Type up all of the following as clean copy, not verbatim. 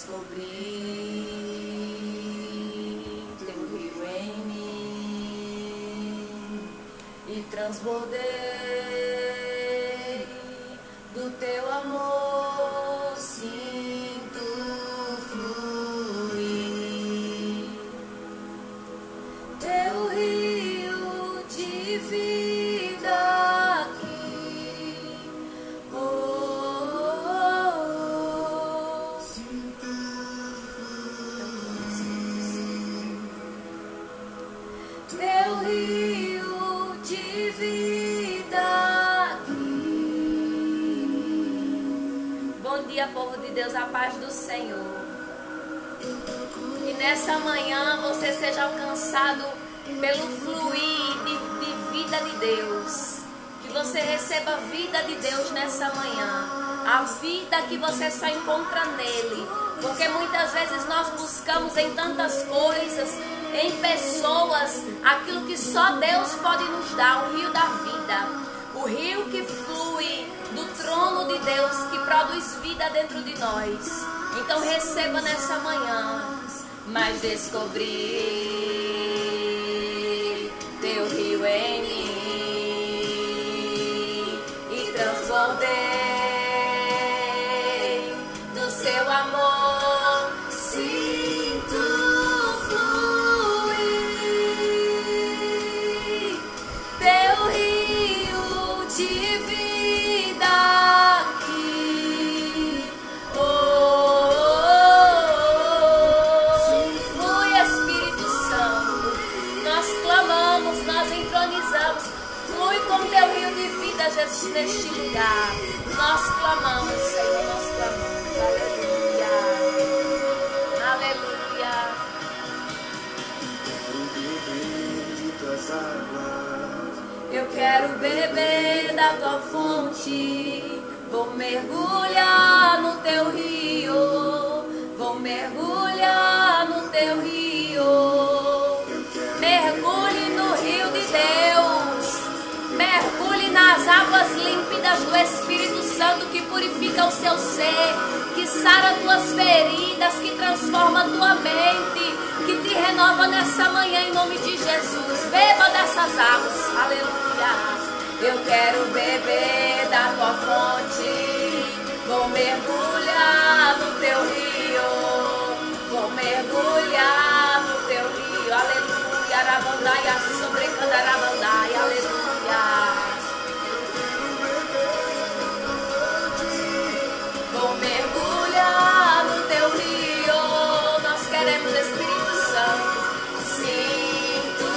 descobri teu rio em mim e transbordei do teu amor, sinto fluir teu rio de vida aqui. Oh, oh, oh. Sinto teu rio de vida aqui. Bom dia, povo de Deus, a paz do Senhor. Que nessa manhã você seja alcançado pelo fluir de vida de Deus. Que você receba a vida de Deus nessa manhã. A vida que você só encontra nele. Porque muitas vezes nós buscamos em tantas coisas, em pessoas, aquilo que só Deus pode nos dar, o rio da vida. O rio que flui do trono de Deus, que produz vida dentro de nós. Então receba nessa manhã. Mas descobri teu rio em mim e transbordei do seu amor, sinto fluir teu rio de vida aqui. Oh, flui Espírito Santo, nós clamamos, nós entronizamos, flui com teu rio de vida, Jesus, neste lugar. Nós clamamos, Senhor, nós clamamos. Aleluia, aleluia. Eu quero beber da tua fonte, vou mergulhar no teu rio, vou mergulhar no teu rio. Mergulhe no rio de Deus, mergulhe nas águas límpidas do Espírito Santo que purifica o seu ser, que sara tuas feridas, que transforma tua mente, que te renova nessa manhã em nome de Jesus. Beba dessas águas, aleluia. Eu quero beber da tua fonte, vou mergulhar no teu rio, vou mergulhar no teu rio, aleluia. Arabandaia, sobrecandarabandai, aleluia. Vou mergulhar no teu rio, nós queremos Espírito Santo. Sinto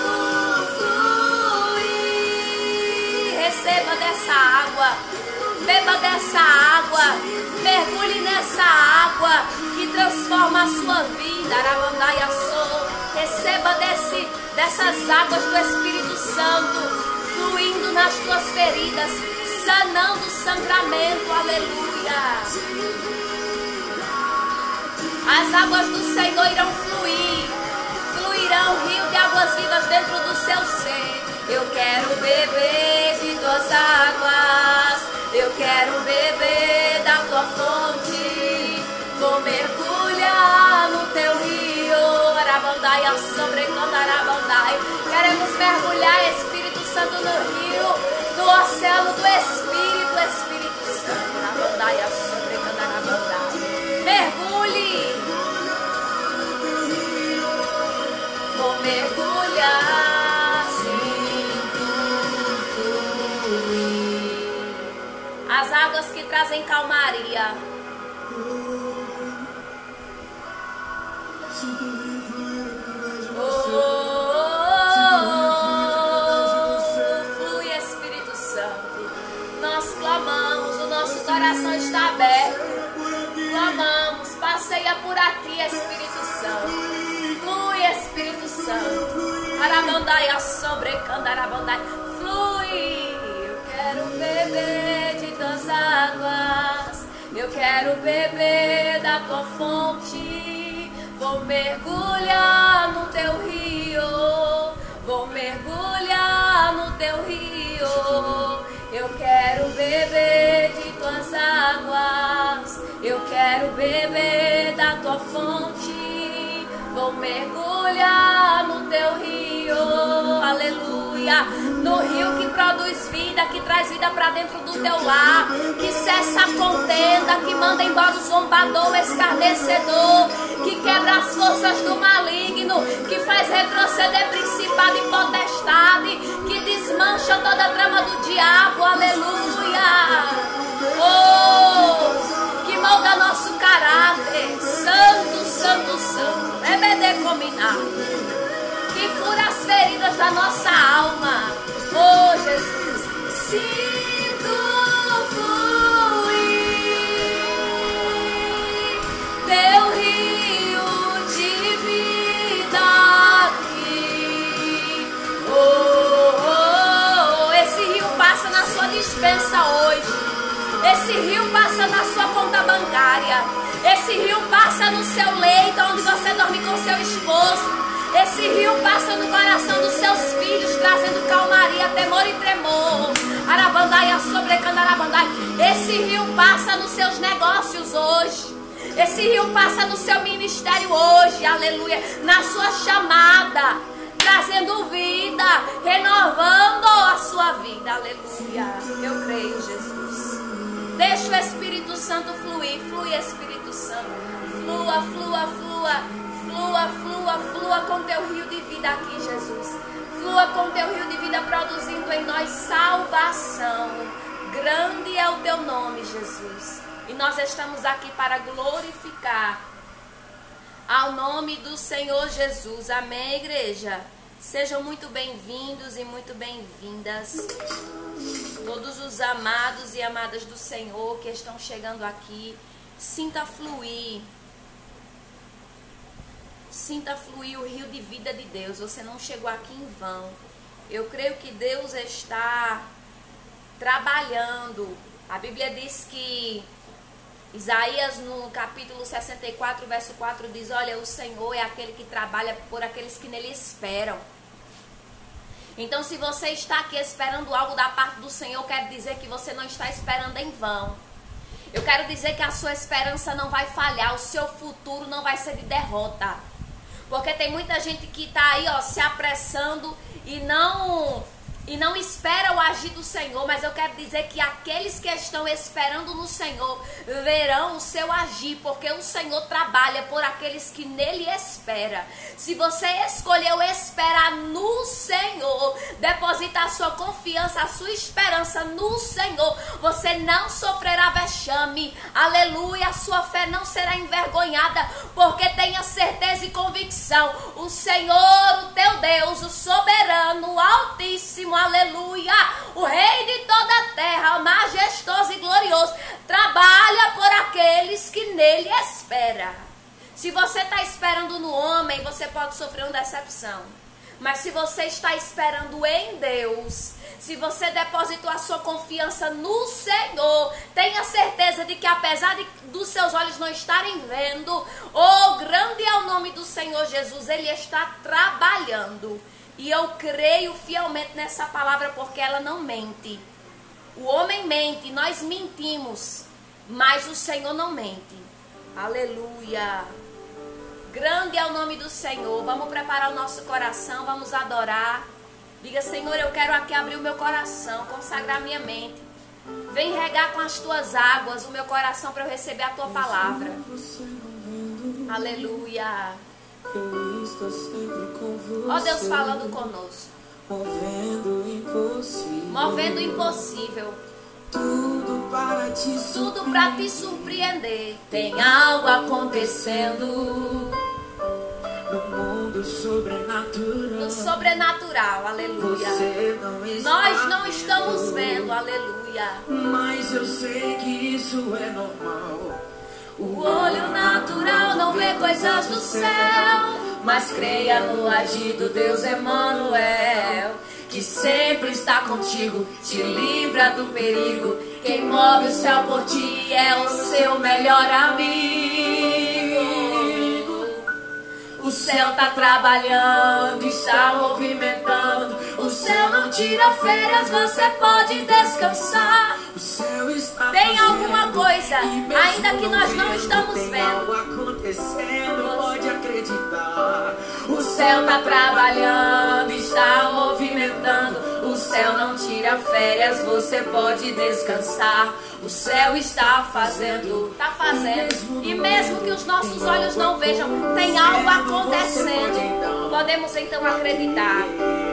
fluir, receba dessa água, beba dessa água, mergulhe nessa água que transforma a sua vida. Arabandaia, receba dessas águas do Espírito Santo, fluindo nas tuas feridas, sanando o sangramento, aleluia. As águas do Senhor irão fluir, fluirão rio de águas vivas dentro do seu ser. Eu quero beber de tuas águas, eu quero beber da tua fonte, vou mergulhar no teu rio. Arabandai, sobrecandarabandai. Queremos mergulhar, Espírito Santo, no rio, no oceano do Espírito, Espírito Santo. Arabandai, sobrecandarabandai. Mergulhe. Vou mergulhar, sinto fluir. As águas que trazem calmaria. Flui Espírito Santo. Nós clamamos, o nosso coração está aberto. Clamamos, passeia por aqui, Espírito Santo. Flui Espírito Santo. Arabandai, sobrecandarabandai. Flui. Eu quero beber de tuas águas, eu quero beber da tua fonte. Vou mergulhar no teu rio, vou mergulhar no teu rio. Eu quero beber de tuas águas, eu quero beber da tua Vou mergulhar no teu rio, aleluia. No rio que produz vida, que traz vida para dentro do teu lar, que cessa a contenda, que manda embora o zombador, o escarnecedor, que quebra as forças do maligno, que faz retroceder principado e potestade, que desmancha toda a trama do diabo, aleluia. Oh, que molda nosso caráter, santo, santo, santo, que cura as feridas da nossa alma. Oh, Jesus, sinto fluir teu rio de vida aqui. Oh, oh, oh, esse rio passa na sua dispensa hoje. Esse rio passa na sua conta bancária. Esse rio passa no seu leito, onde você dorme com seu esposo. Esse rio passa no coração dos seus filhos, trazendo calmaria, temor e tremor. Arabandaia sobre Candarabandai. Esse rio passa nos seus negócios hoje. Esse rio passa no seu ministério hoje, aleluia. Na sua chamada, trazendo vida, renovando a sua vida, aleluia. Eu creio, Jesus. Deixa o Espírito Santo fluir, flui Espírito Santo. Flua, flua, flua. Flua, flua, flua com teu rio de vida aqui, Jesus. Flua com teu rio de vida, produzindo em nós salvação. Grande é o teu nome, Jesus. E nós estamos aqui para glorificar ao nome do Senhor Jesus. Amém, igreja? Sejam muito bem-vindos e muito bem-vindas. Todos os amados e amadas do Senhor que estão chegando aqui, sinta fluir. Sinta fluir o rio de vida de Deus. Você não chegou aqui em vão. Eu creio que Deus está trabalhando. A Bíblia diz que Isaías no capítulo 64, verso 4 diz: olha, o Senhor é aquele que trabalha por aqueles que nele esperam. Então, se você está aqui esperando algo da parte do Senhor, quero dizer que você não está esperando em vão. Eu quero dizer que a sua esperança não vai falhar. O seu futuro não vai ser de derrota. Porque tem muita gente que está aí, ó, se apressando e não espera o agir do Senhor. Mas eu quero dizer que aqueles que estão esperando no Senhor verão o seu agir, porque o Senhor trabalha por aqueles que nele esperam. Se você escolheu esperar no Senhor, depositar sua confiança, a sua esperança no Senhor, você não sofrerá vexame, aleluia. A sua fé não será envergonhada, porque tenha certeza e convicção: o Senhor, o teu Deus, o soberano, o altíssimo, aleluia, o rei de toda a terra, majestoso e glorioso, trabalha por aqueles que nele esperam. Se você está esperando no homem, você pode sofrer uma decepção. Mas se você está esperando em Deus, se você depositou a sua confiança no Senhor, tenha certeza de que apesar dos seus olhos não estarem vendo, oh, grande é o nome do Senhor Jesus, Ele está trabalhando. E eu creio fielmente nessa palavra, porque ela não mente. O homem mente, nós mentimos, mas o Senhor não mente. Aleluia. Grande é o nome do Senhor. Vamos preparar o nosso coração, vamos adorar. Diga: Senhor, eu quero aqui abrir o meu coração, consagrar minha mente. Vem regar com as tuas águas o meu coração para eu receber a tua palavra. Aleluia. Ó Deus falando conosco, movendo o impossível, tudo para te surpreender. Tem algo acontecendo no mundo sobrenatural, aleluia. Nós não estamos vendo, aleluia, mas eu sei que isso é normal. O olho natural não vê coisas do céu, mas creia no agir do Deus Emanuel, que sempre está contigo, te livra do perigo. Quem move o céu por ti é o seu melhor amigo. O céu está trabalhando, está movimentando. O céu não tira férias, você pode descansar. O céu está tem alguma coisa, ainda que nós não estamos vendo, acontecendo, pode acreditar. céu está trabalhando, está movimentando. O céu não tira férias, você pode descansar. O céu está fazendo. E mesmo que os nossos olhos não vejam, tem algo acontecendo. Podemos então acreditar,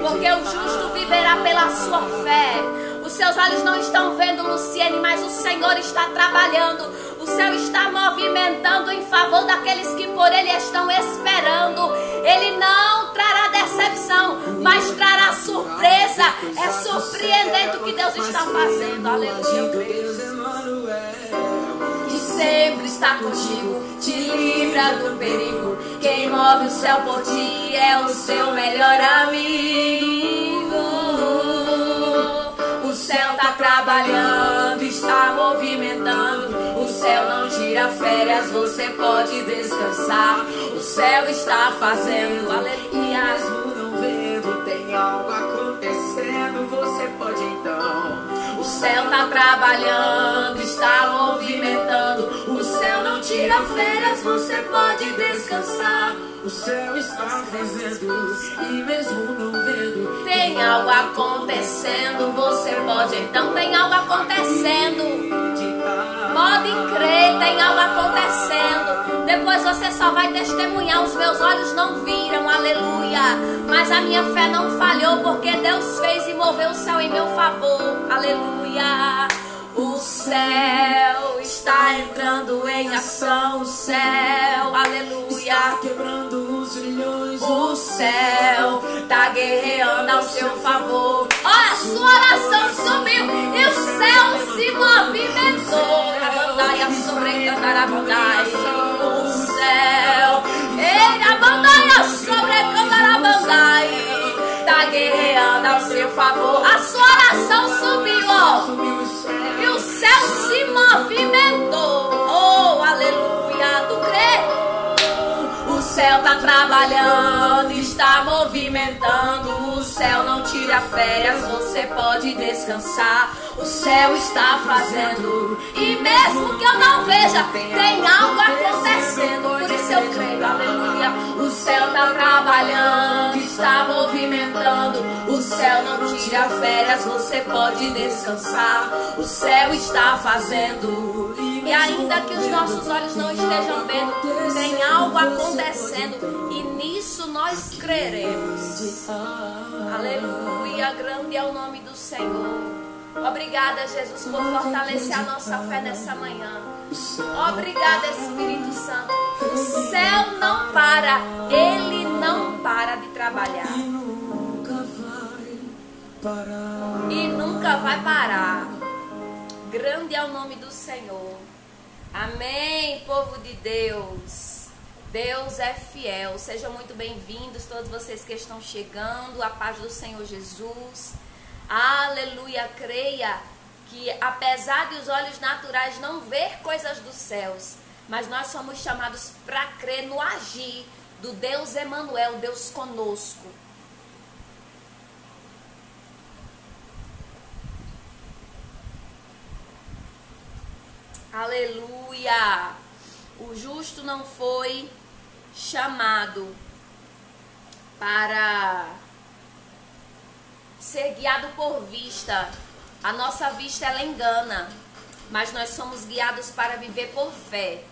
porque o justo viverá pela sua fé. Os seus olhos não estão vendo, Luciene, mas o Senhor está trabalhando. O céu está movimentando em favor daqueles que por Ele estão esperando. Ele não trará decepção, mas trará surpresa. É surpreendente o que Deus está fazendo. Aleluia. Que sempre está contigo, te livra do perigo. Quem move o céu por ti é o seu melhor amigo. O céu está trabalhando, está movimentando. O céu não tira férias, você pode descansar. O céu está fazendo, aleluia. Mesmo não vendo, tem algo acontecendo, você pode então. O céu está trabalhando, está movimentando. O céu não tira férias, você pode descansar. O céu está fazendo, e mesmo não vendo, tem algo acontecendo, você pode então. Tem algo acontecendo. Pode crer, tem algo acontecendo. Depois você só vai testemunhar. Os meus olhos não viram, aleluia, mas a minha fé não falhou, porque Deus fez e moveu o céu em meu favor, aleluia. O céu está entrando em ação, o céu, aleluia. Está quebrando os grilhões. O céu está guerreando ao seu favor. Olha, a sua oração subiu e o céu se movimentou. Abandaia sobre Candarabandai. O céu, ele abandaia sobre Candarabandai. Está guerreando ao seu favor. A sua oração subiu, ó. E o céu se movimentou. Oh, aleluia. Tu crê? O céu está trabalhando, está movimentando. O céu não tira férias, você pode descansar. O céu está fazendo, e mesmo que eu não veja, tem algo acontecendo. Por isso eu creio, aleluia. O céu está trabalhando, está movimentando. O céu não tira férias, você pode descansar. O céu está fazendo, e ainda que os nossos olhos não estejam vendo, tem algo acontecendo, e nisso nós creremos. Aleluia, grande é o nome do Senhor. Obrigada, Jesus, por fortalecer a nossa fé nessa manhã. Obrigada, Espírito Santo. O céu não para, Ele não para de trabalhar. E nunca vai parar. E nunca vai parar. Grande é o nome do Senhor. Amém, povo de Deus. Deus é fiel. Sejam muito bem-vindos todos vocês que estão chegando. A paz do Senhor Jesus. Aleluia. Creia que apesar de os olhos naturais não ver coisas dos céus, mas nós somos chamados para crer no agir do Deus Emanuel, Deus conosco. Aleluia. O justo não foi chamado para ser guiado por vista. A nossa vista, ela engana, mas nós somos guiados para viver por fé.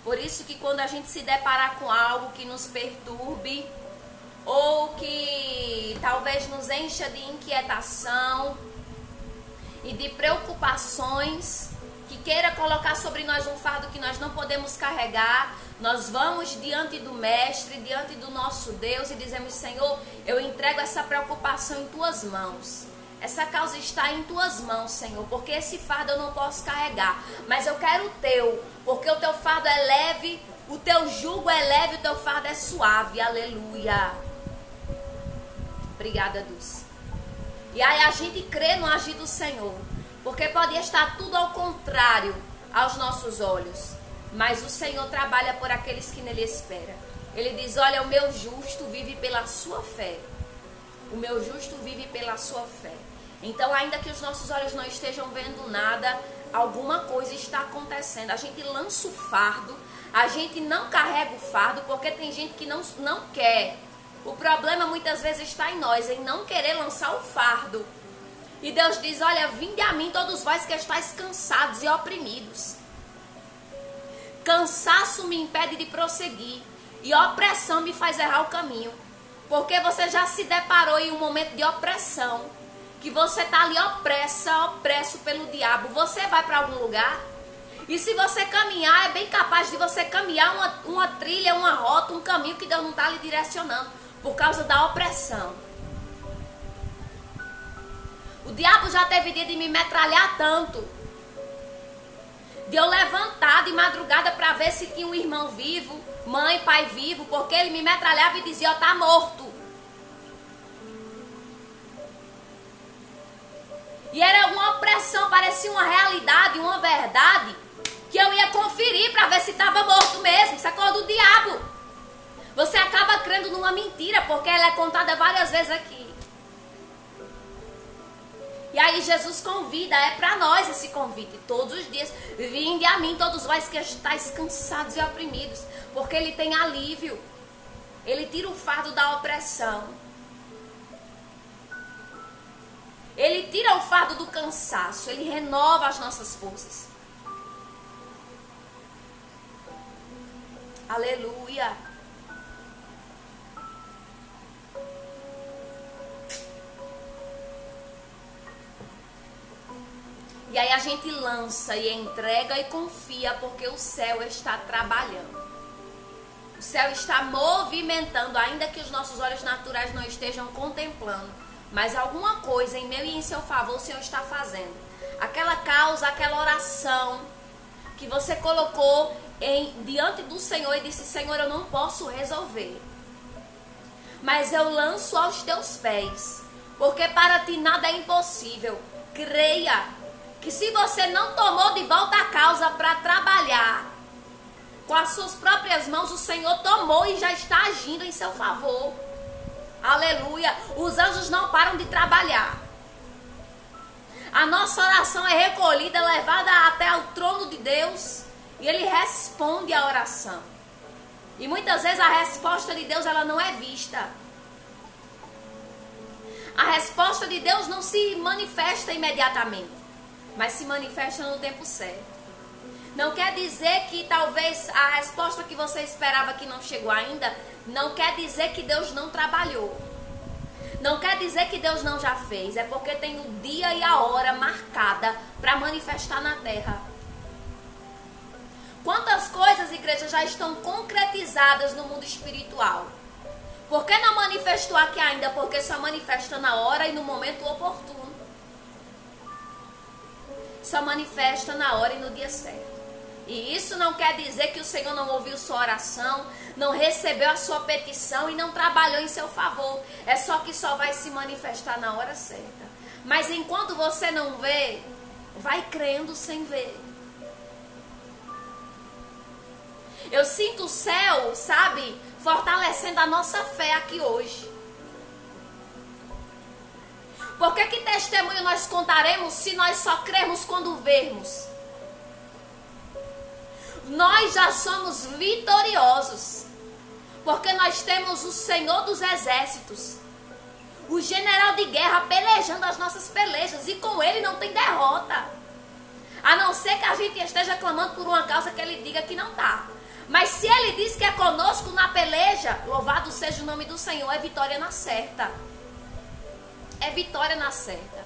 Por isso que quando a gente se deparar com algo que nos perturbe, ou que talvez nos encha de inquietação e de preocupações, que queira colocar sobre nós um fardo que nós não podemos carregar, nós vamos diante do Mestre, diante do nosso Deus e dizemos: Senhor, eu entrego essa preocupação em Tuas mãos. Essa causa está em Tuas mãos, Senhor, porque esse fardo eu não posso carregar, mas eu quero o Teu, porque o Teu fardo é leve, o Teu jugo é leve, o Teu fardo é suave. Aleluia. Obrigada, Dulce. E aí a gente crê no agir do Senhor, porque pode estar tudo ao contrário aos nossos olhos, mas o Senhor trabalha por aqueles que nele esperam. Ele diz: olha, o meu justo vive pela sua fé. O meu justo vive pela sua fé. Então, ainda que os nossos olhos não estejam vendo nada, alguma coisa está acontecendo. A gente lança o fardo, a gente não carrega o fardo, porque tem gente que não quer O problema muitas vezes está em nós, em não querer lançar o fardo. E Deus diz, olha, vinde a mim todos vós que estáis cansados e oprimidos. Cansaço me impede de prosseguir e opressão me faz errar o caminho. Porque você já se deparou em um momento de opressão, que você está ali opresso pelo diabo. Você vai para algum lugar e se você caminhar, é bem capaz de você caminhar uma trilha, uma rota, um caminho que Deus não está lhe direcionando, por causa da opressão. O diabo já teve dia de me metralhar tanto, de eu levantar de madrugada para ver se tinha um irmão vivo, mãe, pai vivo, porque ele me metralhava e dizia, ó, tá morto. E era uma opressão, parecia uma realidade, uma verdade, que eu ia conferir para ver se estava morto mesmo. Isso é coisa do diabo. Você acaba crendo numa mentira, porque ela é contada várias vezes aqui. E aí Jesus convida, é para nós esse convite, todos os dias. Vinde a mim, todos vós que estáis cansados e oprimidos, porque Ele tem alívio. Ele tira o fardo da opressão. Ele tira o fardo do cansaço, Ele renova as nossas forças. Aleluia. E aí a gente lança e entrega e confia, porque o céu está trabalhando. O céu está movimentando, ainda que os nossos olhos naturais não estejam contemplando. Mas alguma coisa em meu e em seu favor o Senhor está fazendo. Aquela causa, aquela oração que você colocou diante do Senhor e disse, Senhor, eu não posso resolver, mas eu lanço aos teus pés, porque para ti nada é impossível. Creia que se você não tomou de volta a causa para trabalhar com as suas próprias mãos, o Senhor tomou e já está agindo em seu favor. Aleluia. Os anjos não param de trabalhar. A nossa oração é recolhida, levada até o trono de Deus, e Ele responde a oração. E muitas vezes a resposta de Deus, ela não é vista. A resposta de Deus não se manifesta imediatamente, mas se manifesta no tempo certo. Não quer dizer que talvez a resposta que você esperava que não chegou ainda, não quer dizer que Deus não trabalhou. Não quer dizer que Deus não já fez, é porque tem o dia e a hora marcada para manifestar na terra. Quantas coisas, igreja, já estão concretizadas no mundo espiritual? Por que não manifestou aqui ainda? Porque só manifesta na hora e no momento oportuno. Só manifesta na hora e no dia certo. E isso não quer dizer que o Senhor não ouviu sua oração, não recebeu a sua petição e não trabalhou em seu favor. É só que só vai se manifestar na hora certa. Mas enquanto você não vê, vai crendo sem ver. Eu sinto o céu, sabe, fortalecendo a nossa fé aqui hoje. Porque que testemunho nós contaremos se nós só cremos quando vermos? Nós já somos vitoriosos, porque nós temos o Senhor dos Exércitos, o general de guerra pelejando as nossas pelejas, e com Ele não tem derrota. A não ser que a gente esteja clamando por uma causa que Ele diga que não está. Mas se Ele diz que é conosco na peleja, louvado seja o nome do Senhor, é vitória na certa. É vitória na certa.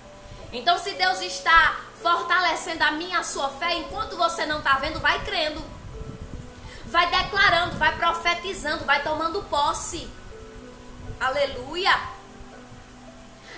Então, se Deus está fortalecendo a minha, a sua fé, enquanto você não está vendo, vai crendo. Vai declarando, vai profetizando, vai tomando posse. Aleluia.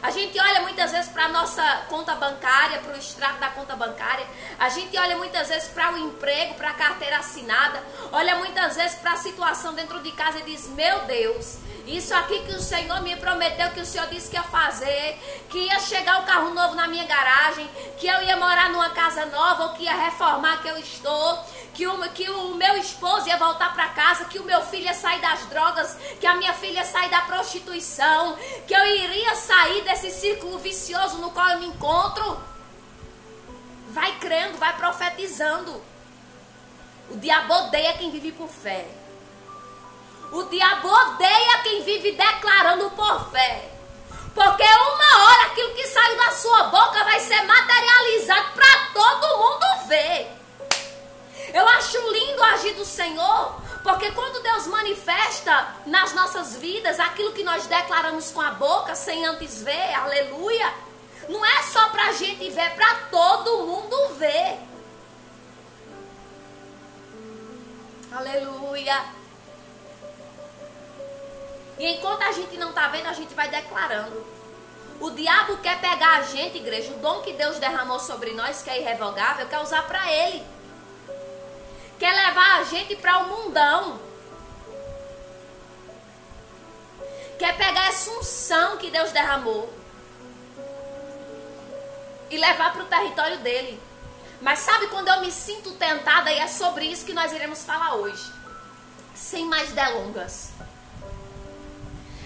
A gente olha muitas vezes para a nossa conta bancária, para o extrato da conta bancária. A gente olha muitas vezes para o emprego, para a carteira assinada. Olha muitas vezes para a situação dentro de casa e diz, meu Deus, isso aqui que o Senhor me prometeu, que o Senhor disse que ia fazer, que ia chegar um carro novo na minha garagem, que eu ia morar numa casa nova, ou que ia reformar que eu estou, que o meu esposo ia voltar para casa, que o meu filho ia sair das drogas, que a minha filha ia sair da prostituição, que eu iria sair desse círculo vicioso no qual eu me encontro. Vai crendo, vai profetizando. O diabo odeia quem vive por fé. O diabo odeia quem vive declarando por fé. Porque uma hora aquilo que saiu da sua boca vai ser materializado para todo mundo ver. Eu acho lindo o agir do Senhor, porque quando Deus manifesta nas nossas vidas aquilo que nós declaramos com a boca, sem antes ver, aleluia, não é só para a gente ver, é para todo mundo ver. Aleluia. E enquanto a gente não está vendo, a gente vai declarando. O diabo quer pegar a gente, igreja, o dom que Deus derramou sobre nós, que é irrevogável, quer usar para ele. Quer levar a gente para o mundão. Quer pegar essa unção que Deus derramou e levar para o território dele. Mas sabe quando eu me sinto tentada? E é sobre isso que nós iremos falar hoje. Sem mais delongas.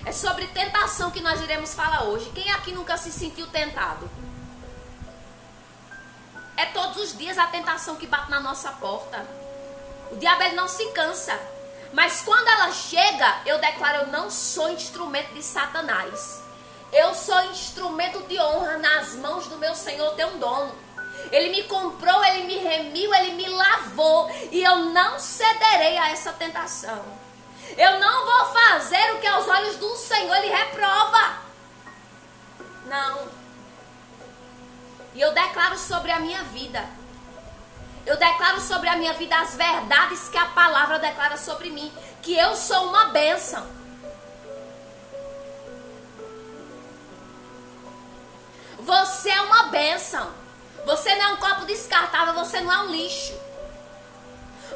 É sobre tentação que nós iremos falar hoje. Quem aqui nunca se sentiu tentado? É todos os dias a tentação que bate na nossa porta. O diabo ele não se cansa. Mas quando ela chega, eu declaro, eu não sou instrumento de Satanás. Eu sou instrumento de honra nas mãos do meu Senhor, teu dono. Ele me comprou, ele me remiu, ele me lavou. E eu não cederei a essa tentação. Eu não vou fazer o que aos olhos do Senhor ele reprova. Não. E eu declaro sobre a minha vida. Eu declaro sobre a minha vida as verdades que a palavra declara sobre mim. Que eu sou uma bênção. Você é uma bênção. Você não é um copo descartável, você não é um lixo.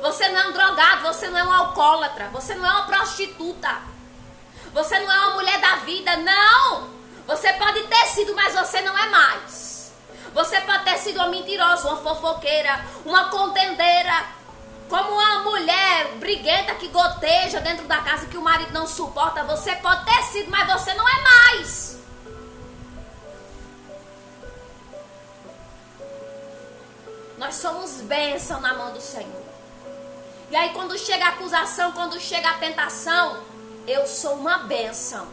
Você não é um drogado, você não é um alcoólatra, você não é uma prostituta. Você não é uma mulher da vida, não. Você pode ter sido, mas você não é mais. Você pode ter sido uma mentirosa, uma fofoqueira, uma contendeira, como uma mulher briguenta que goteja dentro da casa que o marido não suporta. Você pode ter sido, mas você não é mais. Nós somos bênção na mão do Senhor. E aí quando chega a acusação, quando chega a tentação, eu sou uma bênção.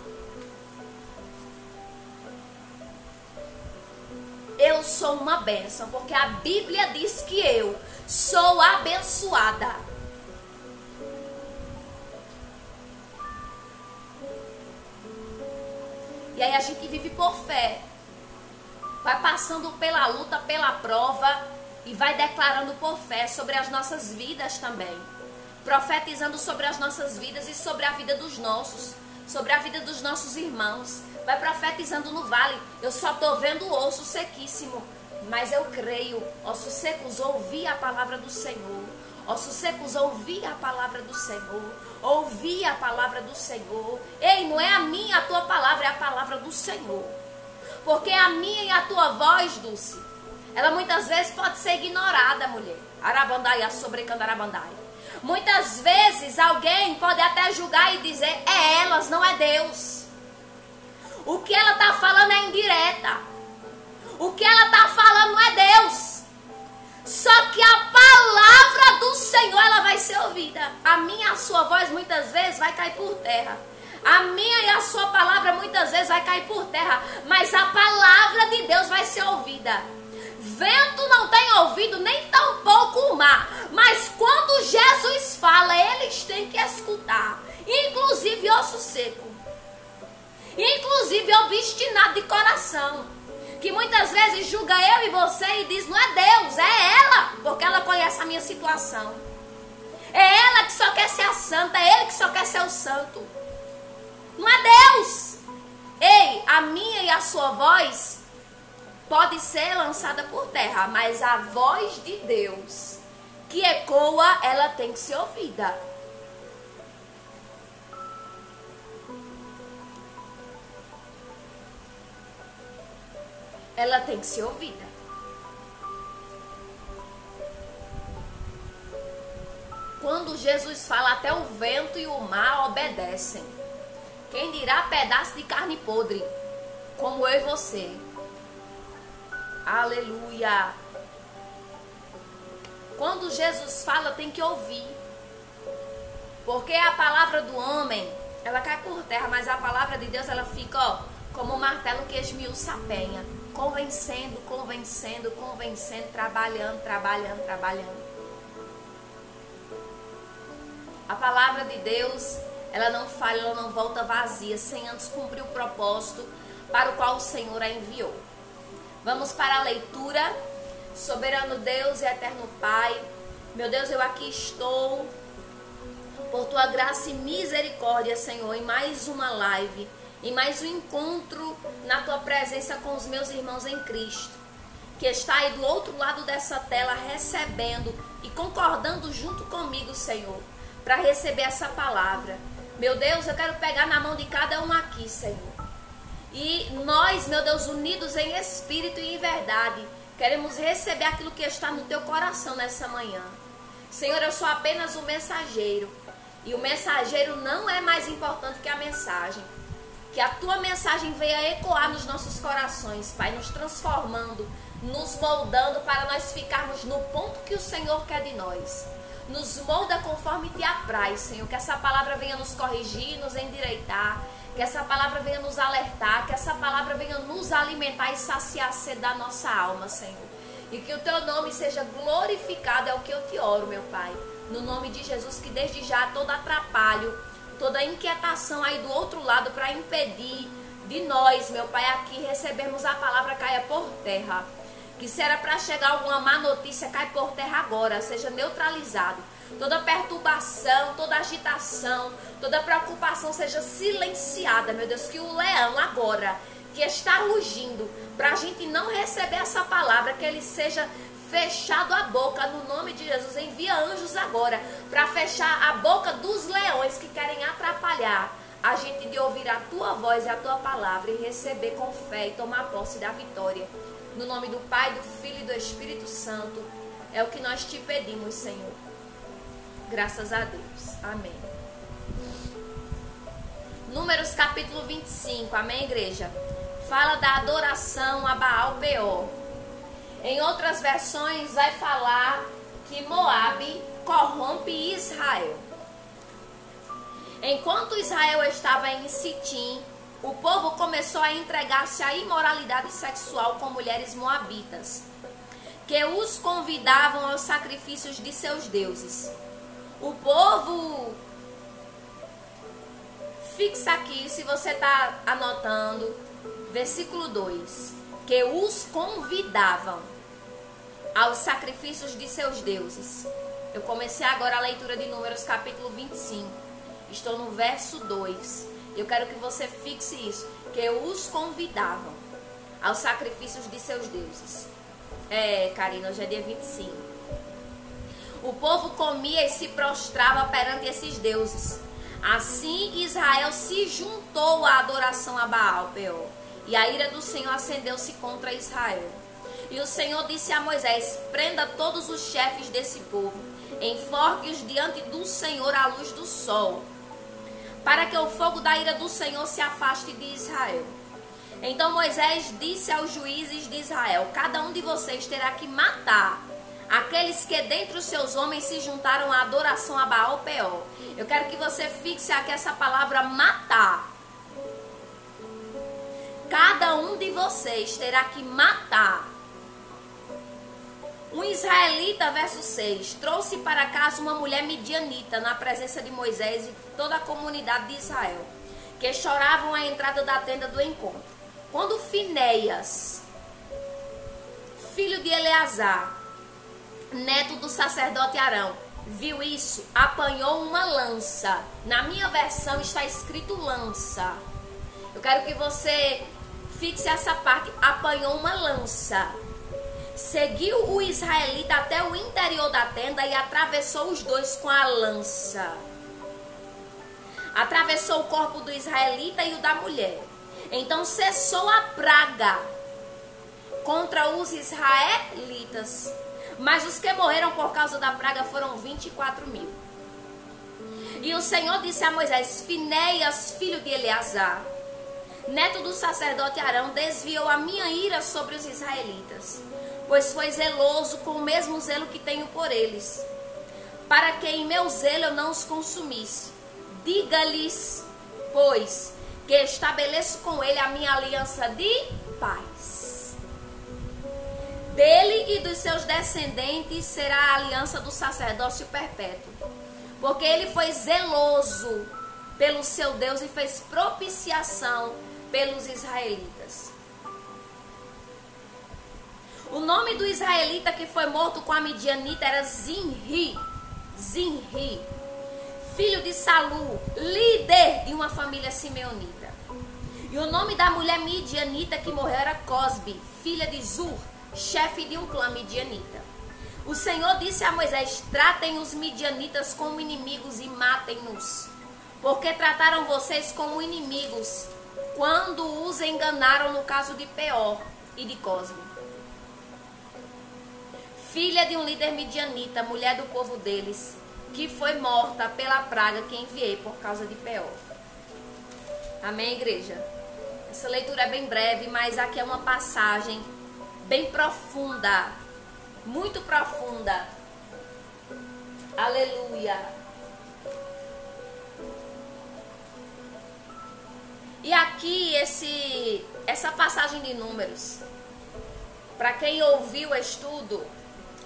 Eu sou uma bênção, porque a Bíblia diz que eu sou abençoada. E aí a gente vive por fé. Vai passando pela luta, pela prova e vai declarando por fé sobre as nossas vidas também. Profetizando sobre as nossas vidas e sobre a vida dos nossos, sobre a vida dos nossos irmãos. Vai profetizando no vale. Eu só estou vendo o osso sequíssimo, mas eu creio. Ossos secos, ouvi a palavra do Senhor. Ossos secos, ouvi a palavra do Senhor. Ouvi a palavra do Senhor. Ei, não é a minha, a tua palavra, é a palavra do Senhor. Porque a minha e a tua voz, Dulce, ela muitas vezes pode ser ignorada, mulher. Arabandaia, sobrecandarabandai. Muitas vezes alguém pode até julgar e dizer, é elas, não é Deus. O que ela está falando é indireta. O que ela está falando não é Deus. Só que a palavra do Senhor, ela vai ser ouvida. A minha e a sua voz muitas vezes vai cair por terra. A minha e a sua palavra muitas vezes vai cair por terra. Mas a palavra de Deus vai ser ouvida. Vento não tem ouvido, nem tampouco o mar. Mas quando Jesus fala, eles têm que escutar. Inclusive osso seco. Inclusive obstinado de coração. Que muitas vezes julga eu e você e diz, não é Deus, é ela. Porque ela conhece a minha situação. É ela que só quer ser a santa, é ele que só quer ser o santo. Não é Deus. Ei, a minha e a sua voz pode ser lançada por terra, mas a voz de Deus que ecoa, ela tem que ser ouvida. Ela tem que ser ouvida. Quando Jesus fala, até o vento e o mar obedecem. Quem dirá pedaço de carne podre, como eu e você. Aleluia. Quando Jesus fala, tem que ouvir. Porque a palavra do homem, ela cai por terra, mas a palavra de Deus, ela fica, ó, como um martelo que esmiuça a penha, convencendo, convencendo, convencendo, trabalhando, trabalhando, trabalhando. A palavra de Deus, ela não falha, ela não volta vazia, sem antes cumprir o propósito para o qual o Senhor a enviou. Vamos para a leitura. Soberano Deus e eterno Pai, meu Deus, eu aqui estou por tua graça e misericórdia, Senhor, em mais uma live, em mais um encontro na tua presença com os meus irmãos em Cristo, que está aí do outro lado dessa tela recebendo e concordando junto comigo, Senhor, para receber essa palavra. Meu Deus, eu quero pegar na mão de cada um aqui, Senhor. E nós, meu Deus, unidos em espírito e em verdade, queremos receber aquilo que está no teu coração nessa manhã. Senhor, eu sou apenas o mensageiro. E o mensageiro não é mais importante que a mensagem. Que a tua mensagem venha ecoar nos nossos corações, Pai, nos transformando, nos moldando para nós ficarmos no ponto que o Senhor quer de nós. Nos molda conforme te apraz, Senhor. Que essa palavra venha nos corrigir, nos endireitar. Que essa palavra venha nos alertar. Que essa palavra venha nos alimentar e saciar a sede da nossa alma, Senhor. E que o teu nome seja glorificado, é o que eu te oro, meu Pai. No nome de Jesus, que desde já todo atrapalho, toda inquietação aí do outro lado para impedir de nós, meu Pai, aqui recebermos a palavra caia por terra. Que se era para chegar alguma má notícia, cai por terra agora, seja neutralizado. Toda perturbação, toda agitação, toda preocupação seja silenciada, meu Deus. Que o leão agora, que está rugindo, para a gente não receber essa palavra, que ele seja fechado a boca, no nome de Jesus. Envia anjos agora para fechar a boca dos leões que querem atrapalhar a gente de ouvir a tua voz e a tua palavra e receber com fé e tomar posse da vitória. No nome do Pai, do Filho e do Espírito Santo, é o que nós te pedimos, Senhor. Graças a Deus. Amém. Números capítulo 25, amém, igreja? Fala da adoração a Baal Peor. Em outras versões vai falar que Moabe corrompe Israel. Enquanto Israel estava em Sitim, o povo começou a entregar-se à imoralidade sexual com mulheres moabitas, que os convidavam aos sacrifícios de seus deuses. O povo, fixa aqui, se você está anotando, versículo 2, que os convidavam aos sacrifícios de seus deuses. Eu comecei agora a leitura de Números capítulo 25. Estou no verso 2. Eu quero que você fixe isso. Que os convidavam aos sacrifícios de seus deuses. Karina, hoje é dia 25. O povo comia e se prostrava perante esses deuses. Assim Israel se juntou à adoração a Baal Peor. E a ira do Senhor acendeu-se contra Israel. E o Senhor disse a Moisés: prenda todos os chefes desse povo, enforque-os diante do Senhor à luz do sol, para que o fogo da ira do Senhor se afaste de Israel. Então Moisés disse aos juízes de Israel: cada um de vocês terá que matar aqueles que dentre os seus homens se juntaram à adoração a Baal Peor. Eu quero que você fixe aqui essa palavra matar. Cada um de vocês terá que matar. Um israelita, verso 6, trouxe para casa uma mulher midianita na presença de Moisés e toda a comunidade de Israel, que choravam à entrada da tenda do encontro. Quando Finéias, filho de Eleazar, neto do sacerdote Arão, viu isso, apanhou uma lança. Na minha versão está escrito lança. Eu quero que você fixe essa parte. Apanhou uma lança. Seguiu o israelita até o interior da tenda e atravessou os dois com a lança. Atravessou o corpo do israelita e o da mulher. Então cessou a praga contra os israelitas. Mas os que morreram por causa da praga foram 24.000. E o Senhor disse a Moisés: Finéias, filho de Eleazar, neto do sacerdote Arão, desviou a minha ira sobre os israelitas, pois foi zeloso com o mesmo zelo que tenho por eles. para que em meu zelo eu não os consumisse. Diga-lhes, pois, que estabeleço com ele a minha aliança de paz. Dele e dos seus descendentes será a aliança do sacerdócio perpétuo, porque ele foi zeloso pelo seu Deus e fez propiciação pelos israelitas. O nome do israelita que foi morto com a midianita era Zinri, filho de Salu, líder de uma família simeonita. E o nome da mulher midianita que morreu era Cosbi, filha de Zur, chefe de um clã midianita. O Senhor disse a Moisés: tratem os midianitas como inimigos e matem-nos, porque trataram vocês como inimigos quando os enganaram no caso de Peor e de Cosbi, filha de um líder midianita, mulher do povo deles, que foi morta pela praga que enviei por causa de Peor. Amém, igreja? Essa leitura é bem breve, mas aqui é uma passagem bem profunda, muito profunda. Aleluia. E aqui essa passagem de Números, para quem ouviu o estudo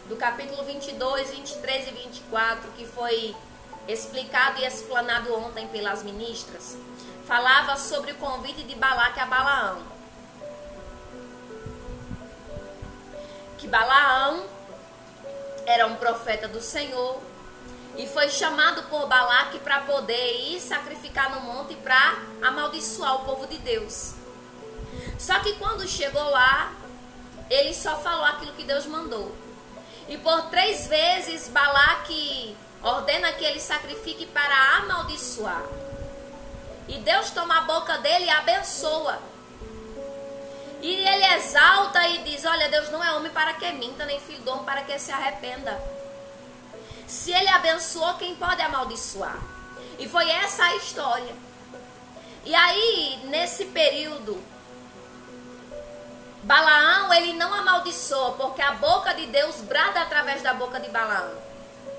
do capítulo 22, 23 e 24, que foi explicado e explanado ontem pelas ministras, falava sobre o convite de Balaque a Balaão. Que Balaão era um profeta do Senhor e foi chamado por Balaque para poder ir sacrificar no monte para amaldiçoar o povo de Deus. Só que quando chegou lá, ele só falou aquilo que Deus mandou. E por 3 vezes Balaque ordena que ele sacrifique para amaldiçoar. E Deus toma a boca dele e abençoa. E ele exalta e diz: olha, Deus não é homem para que minta, nem filho do homem para que se arrependa. Se ele abençoou, quem pode amaldiçoar? E foi essa a história. E aí, nesse período, Balaão, ele não amaldiçoa, porque a boca de Deus brada através da boca de Balaão.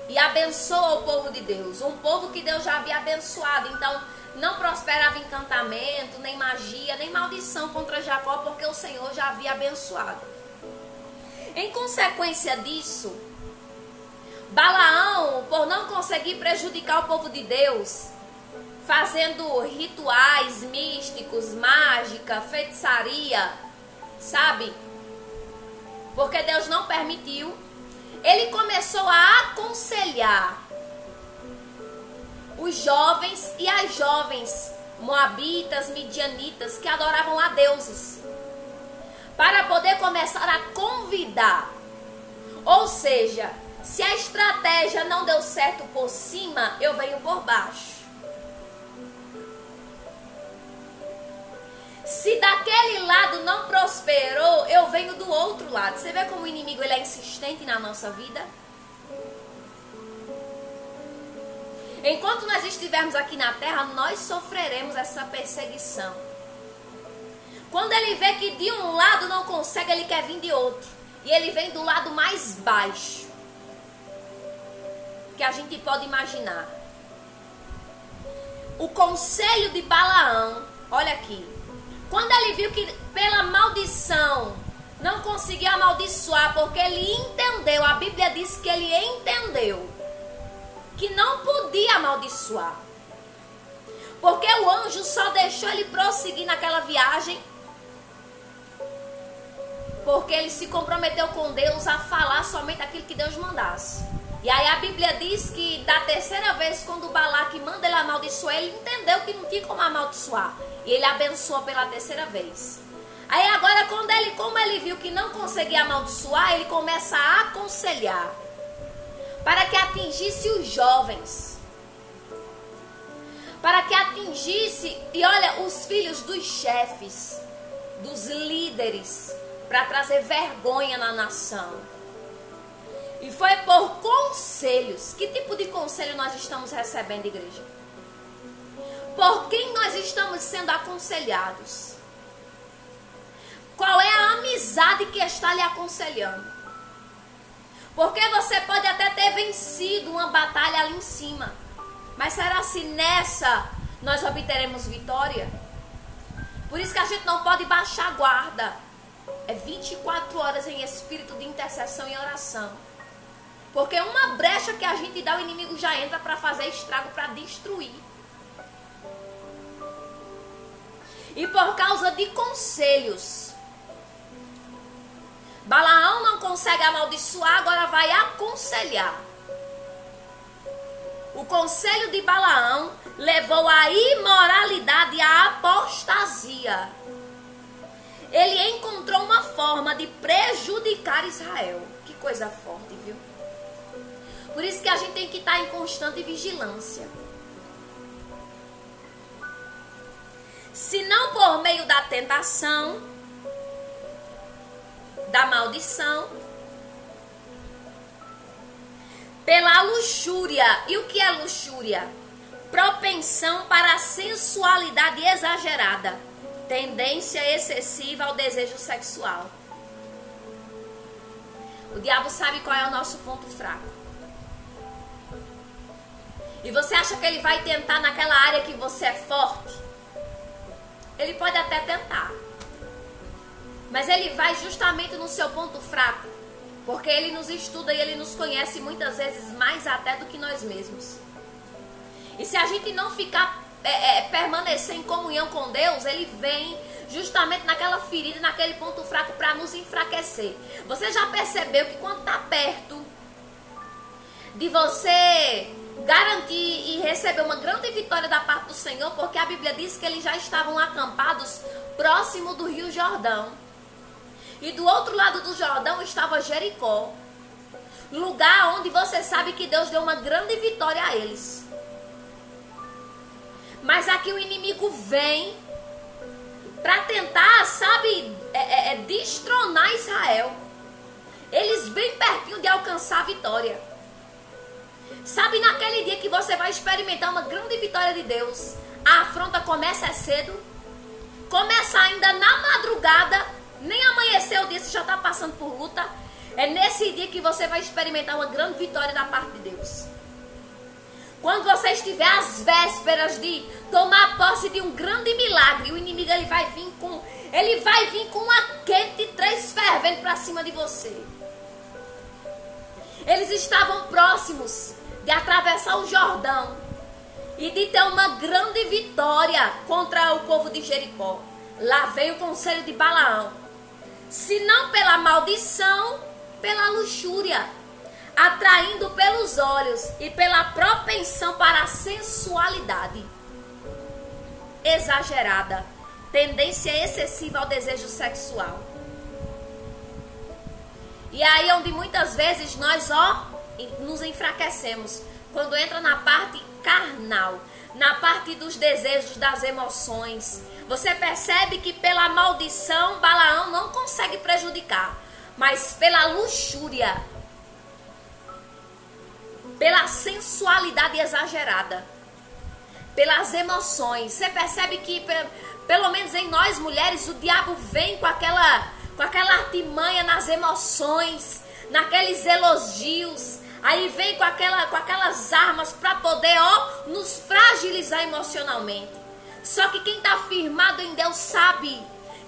E abençoa o povo de Deus, um povo que Deus já havia abençoado. Então, não prosperava encantamento, nem magia, nem maldição contra Jacó, porque o Senhor já havia abençoado. Em consequência disso, Balaão, por não conseguir prejudicar o povo de Deus, fazendo rituais místicos, mágica, feitiçaria, sabe? Porque Deus não permitiu. Ele começou a aconselhar os jovens e as jovens moabitas, midianitas, que adoravam a deuses, para poder começar a convidar. Ou seja, se a estratégia não deu certo por cima, eu venho por baixo. Se daquele lado não prosperou, eu venho do outro lado. Você vê como o inimigo ele é insistente na nossa vida? Enquanto nós estivermos aqui na terra, nós sofreremos essa perseguição. Quando ele vê que de um lado não consegue, ele quer vir de outro. E ele vem do lado mais baixo que a gente pode imaginar. O conselho de Balaão, olha aqui. Quando ele viu que pela maldição não conseguia amaldiçoar, porque ele entendeu, a Bíblia diz que ele entendeu que não podia amaldiçoar, porque o anjo só deixou ele prosseguir naquela viagem porque ele se comprometeu com Deus a falar somente aquilo que Deus mandasse. E aí a Bíblia diz que da terceira vez, quando Balaque manda ele amaldiçoar, ele entendeu que não tinha como amaldiçoar. E ele abençoou pela terceira vez. Aí agora, como ele viu que não conseguia amaldiçoar, ele começa a aconselhar para que atingisse os jovens, para que atingisse, e olha, os filhos dos chefes, dos líderes, para trazer vergonha na nação. E foi por conselhos. Que tipo de conselho nós estamos recebendo, igreja? Por quem nós estamos sendo aconselhados? Qual é a amizade que está lhe aconselhando? Porque você pode até ter vencido uma batalha ali em cima. Mas será se nessa nós obteremos vitória? Por isso que a gente não pode baixar a guarda. É 24 horas em espírito de intercessão e oração. Porque uma brecha que a gente dá, o inimigo já entra para fazer estrago, para destruir. E por causa de conselhos, Balaão não consegue amaldiçoar, agora vai aconselhar. O conselho de Balaão levou à imoralidade e à apostasia. Ele encontrou uma forma de prejudicar Israel. Que coisa forte, viu? Por isso que a gente tem que estar em constante vigilância. Se não por meio da tentação, da maldição, pela luxúria. E o que é luxúria? Propensão para a sensualidade exagerada, tendência excessiva ao desejo sexual. O diabo sabe qual é o nosso ponto fraco. E você acha que ele vai tentar naquela área que você é forte? Ele pode até tentar. Mas ele vai justamente no seu ponto fraco. Porque ele nos estuda e ele nos conhece muitas vezes mais até do que nós mesmos. E se a gente não ficar, permanecer em comunhão com Deus, ele vem justamente naquela ferida, naquele ponto fraco para nos enfraquecer. Você já percebeu que quando está perto de você garantir e receber uma grande vitória da parte do Senhor, porque a Bíblia diz que eles já estavam acampados próximo do Rio Jordão. E do outro lado do Jordão estava Jericó, lugar onde você sabe que Deus deu uma grande vitória a eles. Mas aqui o inimigo vem para tentar, sabe, destronar Israel. Eles bem pertinho de alcançar a vitória. Sabe, naquele dia que você vai experimentar uma grande vitória de Deus, a afronta começa cedo, começa ainda na madrugada, nem amanheceu o dia, você já está passando por luta. É nesse dia que você vai experimentar uma grande vitória da parte de Deus. Quando você estiver às vésperas de tomar posse de um grande milagre, o inimigo ele vai vir com uma quente 3 fervendo para cima de você. Eles estavam próximos de atravessar o Jordão e de ter uma grande vitória contra o povo de Jericó. Lá veio o conselho de Balaão. Se não pela maldição, pela luxúria, atraindo pelos olhos e pela propensão para a sensualidade exagerada, tendência excessiva ao desejo sexual. E aí é onde muitas vezes nós nos enfraquecemos, quando entra na parte carnal, na parte dos desejos, das emoções. Você percebe que pela maldição Balaão não consegue prejudicar, mas pela luxúria, pela sensualidade exagerada, pelas emoções. Você percebe que, pelo menos em nós mulheres, o diabo vem com aquela artimanha nas emoções, naqueles elogios. Aí vem com aquelas armas para poder nos fragilizar emocionalmente. Só que quem está firmado em Deus sabe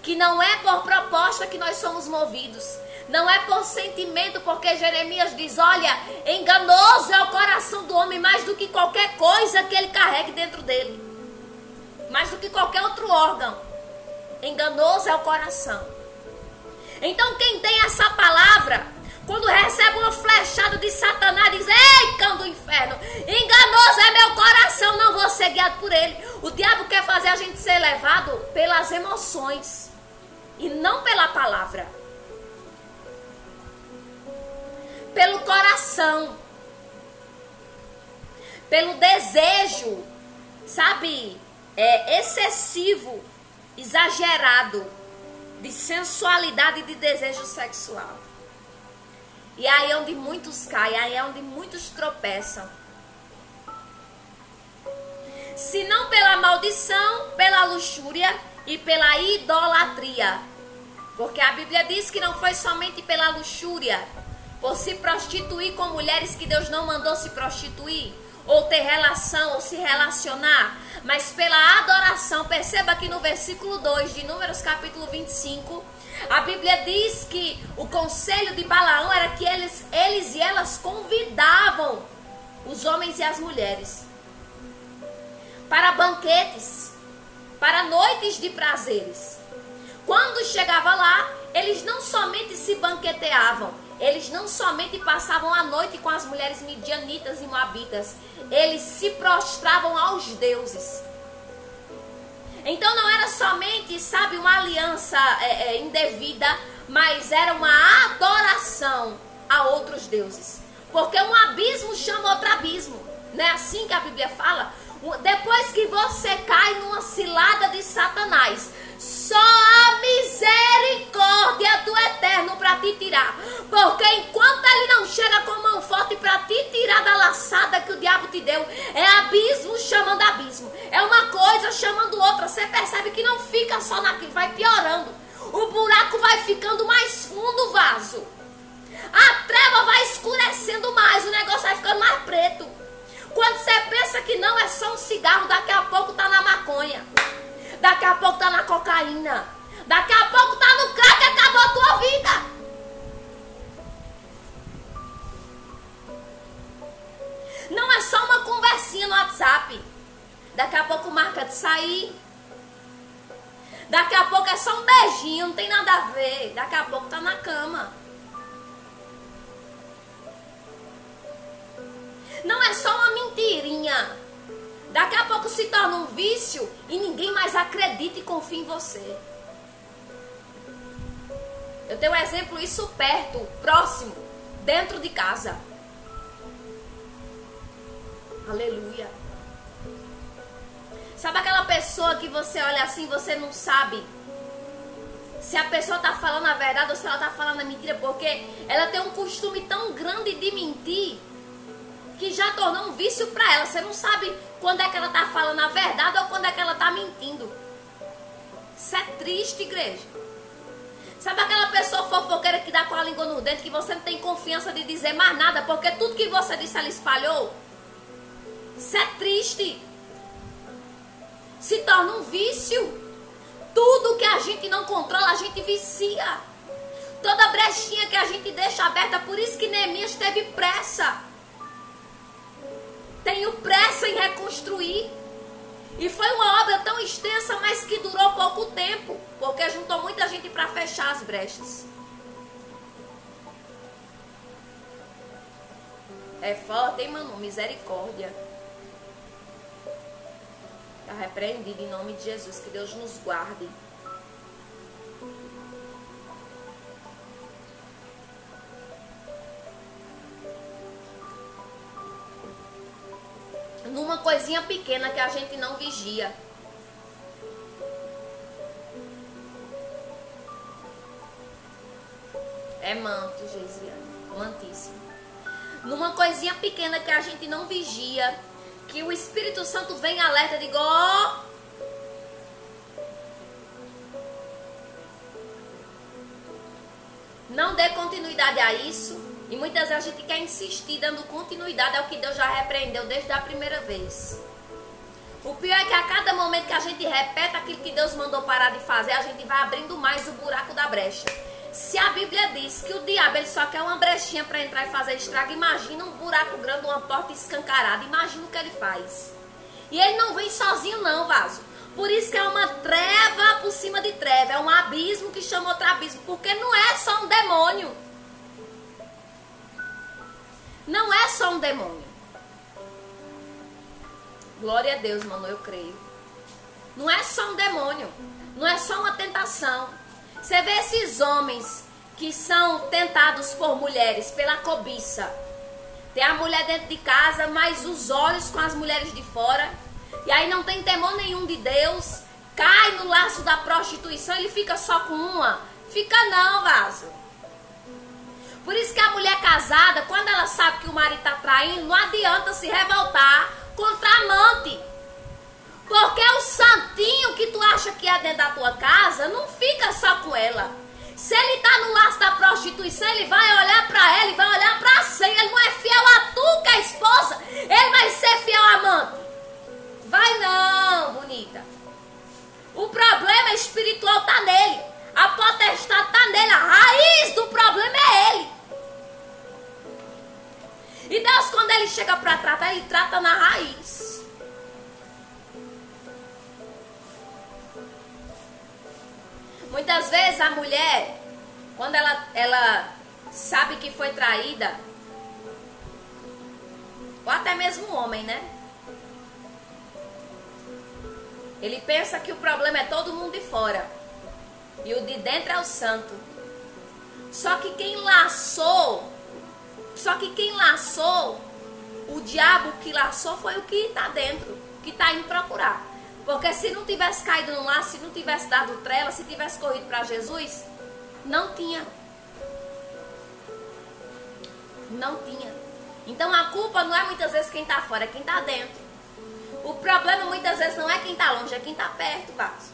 que não é por proposta que nós somos movidos. Não é por sentimento, porque Jeremias diz, olha, enganoso é o coração do homem mais do que qualquer coisa que ele carregue dentro dele. Mais do que qualquer outro órgão. Enganoso é o coração. Então quem tem essa palavra, quando recebe uma flechada de Satanás, diz, ei, cão do inferno, enganoso é meu coração, não vou ser guiado por ele. O diabo quer fazer a gente ser levado pelas emoções e não pela palavra. Pelo coração, pelo desejo, sabe, excessivo, exagerado, de sensualidade e de desejo sexual. E aí é onde muitos caem, aí é onde muitos tropeçam. Se não pela maldição, pela luxúria e pela idolatria. Porque a Bíblia diz que não foi somente pela luxúria, por se prostituir com mulheres que Deus não mandou se prostituir, ou ter relação, ou se relacionar, mas pela adoração. Perceba que no versículo 2 de Números capítulo 25, a Bíblia diz que o conselho de Balaão era que eles e elas convidavam os homens e as mulheres para banquetes, para noites de prazeres. Quando chegava lá, eles não somente se banqueteavam, eles não somente passavam a noite com as mulheres midianitas e moabitas, eles se prostravam aos deuses. Então não era somente, sabe, uma aliança indevida, mas era uma adoração a outros deuses. Porque um abismo chama outro abismo. Não é assim que a Bíblia fala? Depois que você cai numa cilada de Satanás, só a misericórdia do Eterno para te tirar. Porque enquanto ele não chega com mão forte para te tirar da laçada que o diabo te deu, é abismo chamando abismo. É uma coisa chamando outra. Você percebe que não fica só naquilo, vai piorando. O buraco vai ficando mais fundo, o vaso. A treva vai escurecendo mais, o negócio vai ficando mais preto. Quando você pensa que não é só um cigarro, daqui a pouco tá na maconha. Daqui a pouco tá na cocaína. Daqui a pouco tá no crack, acabou a tua vida. Não é só uma conversinha no WhatsApp. Daqui a pouco marca de sair. Daqui a pouco é só um beijinho, não tem nada a ver. Daqui a pouco tá na cama. Não é só uma mentirinha. Daqui a pouco se torna um vício e ninguém mais acredita e confia em você. Eu tenho um exemplo isso perto, próximo, dentro de casa. Aleluia. Sabe aquela pessoa que você olha assim, você não sabe se a pessoa está falando a verdade ou se ela está falando a mentira, porque ela tem um costume tão grande de mentir que já tornou um vício para ela. Você não sabe quando é que ela está falando a verdade ou quando é que ela está mentindo. Isso é triste, igreja. Sabe aquela pessoa fofoqueira que dá com a língua no dente, que você não tem confiança de dizer mais nada, porque tudo que você disse ela espalhou? Isso é triste. Se torna um vício. Tudo que a gente não controla, a gente vicia. Toda brechinha que a gente deixa aberta, por isso que Neemias teve pressa. Tenho pressa em reconstruir. E foi uma obra tão extensa, mas que durou pouco tempo, porque juntou muita gente para fechar as brechas. É forte, hein, mano? Misericórdia. Está repreendido em nome de Jesus. Que Deus nos guarde. Numa coisinha pequena que a gente não vigia. É manto, Geisiane. Mantíssimo. Numa coisinha pequena que a gente não vigia, que o Espírito Santo vem alerta, digo, ó, não dê continuidade a isso. E muitas vezes a gente quer insistir dando continuidade ao que Deus já repreendeu desde a primeira vez. O pior é que a cada momento que a gente repete aquilo que Deus mandou parar de fazer, a gente vai abrindo mais o buraco da brecha. Se a Bíblia diz que o diabo ele só quer uma brechinha para entrar e fazer estrago, imagina um buraco grande, uma porta escancarada. Imagina o que ele faz. E ele não vem sozinho não, vaso. Por isso que é uma treva por cima de treva. É um abismo que chama outro abismo. Porque não é só um demônio. Não é só um demônio. Glória a Deus, mano, eu creio. Não é só um demônio. Não é só uma tentação. Você vê esses homens que são tentados por mulheres, pela cobiça. Tem a mulher dentro de casa, mas os olhos com as mulheres de fora. E aí não tem temor nenhum de Deus. Cai no laço da prostituição, ele fica só com uma. Fica não, vaso. Por isso que a mulher casada, quando ela sabe que o marido está traindo, não adianta se revoltar contra a amante. Porque o santinho que tu acha que é dentro da tua casa, não fica só com ela. Se ele está no laço da prostituição, ele vai olhar para ela e vai olhar para si. Ele não é fiel a tu, que é a esposa. Ele vai ser fiel amante. Vai não, bonita. O problema espiritual está nele. A potestade está nele. A raiz do problema é ele. E Deus, quando ele chega para tratar, ele trata na raiz. Muitas vezes a mulher, quando ela sabe que foi traída, ou até mesmo o homem, né? Ele pensa que o problema é todo mundo de fora. E o de dentro é o santo. Só que quem laçou, o diabo que laçou foi o que está dentro, que está indo procurar. Porque se não tivesse caído no laço, se não tivesse dado trela, se tivesse corrido para Jesus, não tinha. Não tinha. Então a culpa não é muitas vezes quem está fora, é quem está dentro. O problema muitas vezes não é quem está longe, é quem está perto, vaso.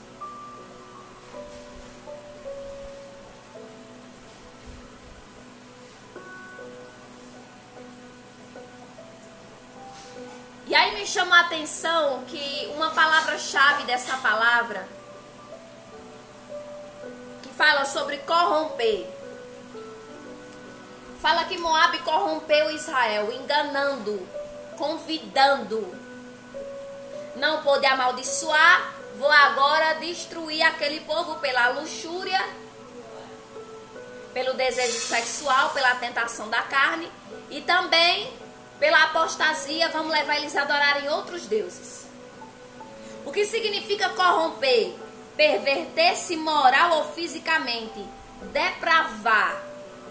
E aí me chamou a atenção que uma palavra-chave dessa palavra, que fala sobre corromper, fala que Moabe corrompeu Israel, enganando, convidando. Não pôde amaldiçoar, vou agora destruir aquele povo pela luxúria, pelo desejo sexual, pela tentação da carne e também pela apostasia, vamos levar eles a adorarem outros deuses. O que significa corromper? Perverter-se moral ou fisicamente, depravar,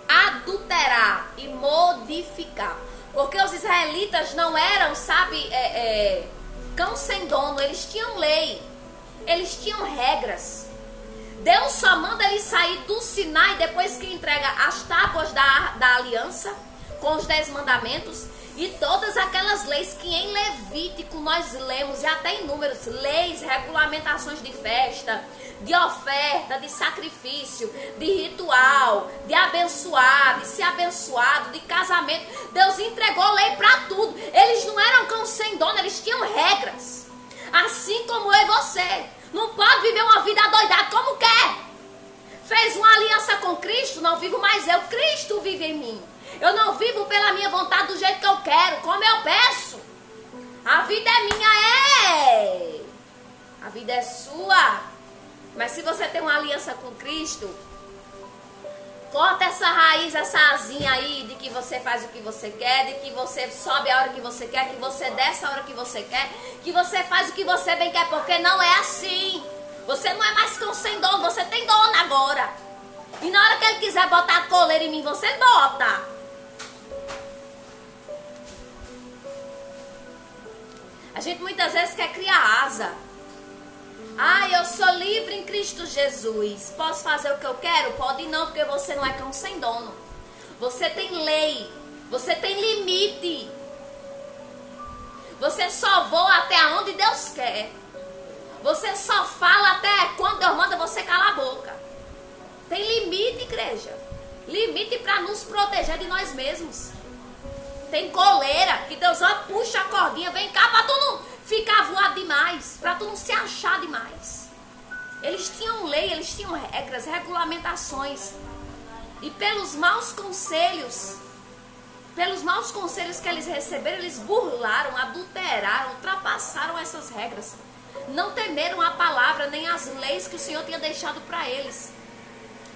adulterar e modificar. Porque os israelitas não eram, sabe, cão sem dono, eles tinham lei, eles tinham regras. Deus só manda eles sair do Sinai depois que entrega as tábuas da aliança, com os 10 mandamentos, e todas aquelas leis que em Levítico nós lemos, e até em Números, leis, regulamentações de festa, de oferta, de sacrifício, de ritual, de abençoar, de ser abençoado, de casamento. Deus entregou lei para tudo. Eles não eram cão sem dono, eles tinham regras. Assim como eu e você. Não pode viver uma vida adoidada como quer. Fez uma aliança com Cristo, não vivo mais eu, Cristo vive em mim. Eu não vivo pela minha vontade do jeito que eu quero, como eu peço. A vida é minha, a vida é sua. Mas se você tem uma aliança com Cristo, corta essa raiz, essa asinha aí de que você faz o que você quer, de que você sobe a hora que você quer, que você desce a hora que você quer, que você faz o que você bem quer, porque não é assim. Você não é mais cão sem dono, você tem dono agora. E na hora que ele quiser botar a coleira em mim, você bota. A gente muitas vezes quer criar asa. Eu sou livre em Cristo Jesus. Posso fazer o que eu quero? Pode não, porque você não é cão sem dono. Você tem lei. Você tem limite. Você só voa até onde Deus quer. Você só fala até quando Deus manda você calar a boca. Tem limite, igreja. Limite para nos proteger de nós mesmos. Tem coleira que Deus puxa a cordinha, vem cá para tu não ficar voado demais, para tu não se achar demais. Eles tinham lei, eles tinham regras, regulamentações. E pelos maus conselhos que eles receberam, eles burlaram, adulteraram, ultrapassaram essas regras. Não temeram a palavra nem as leis que o Senhor tinha deixado para eles.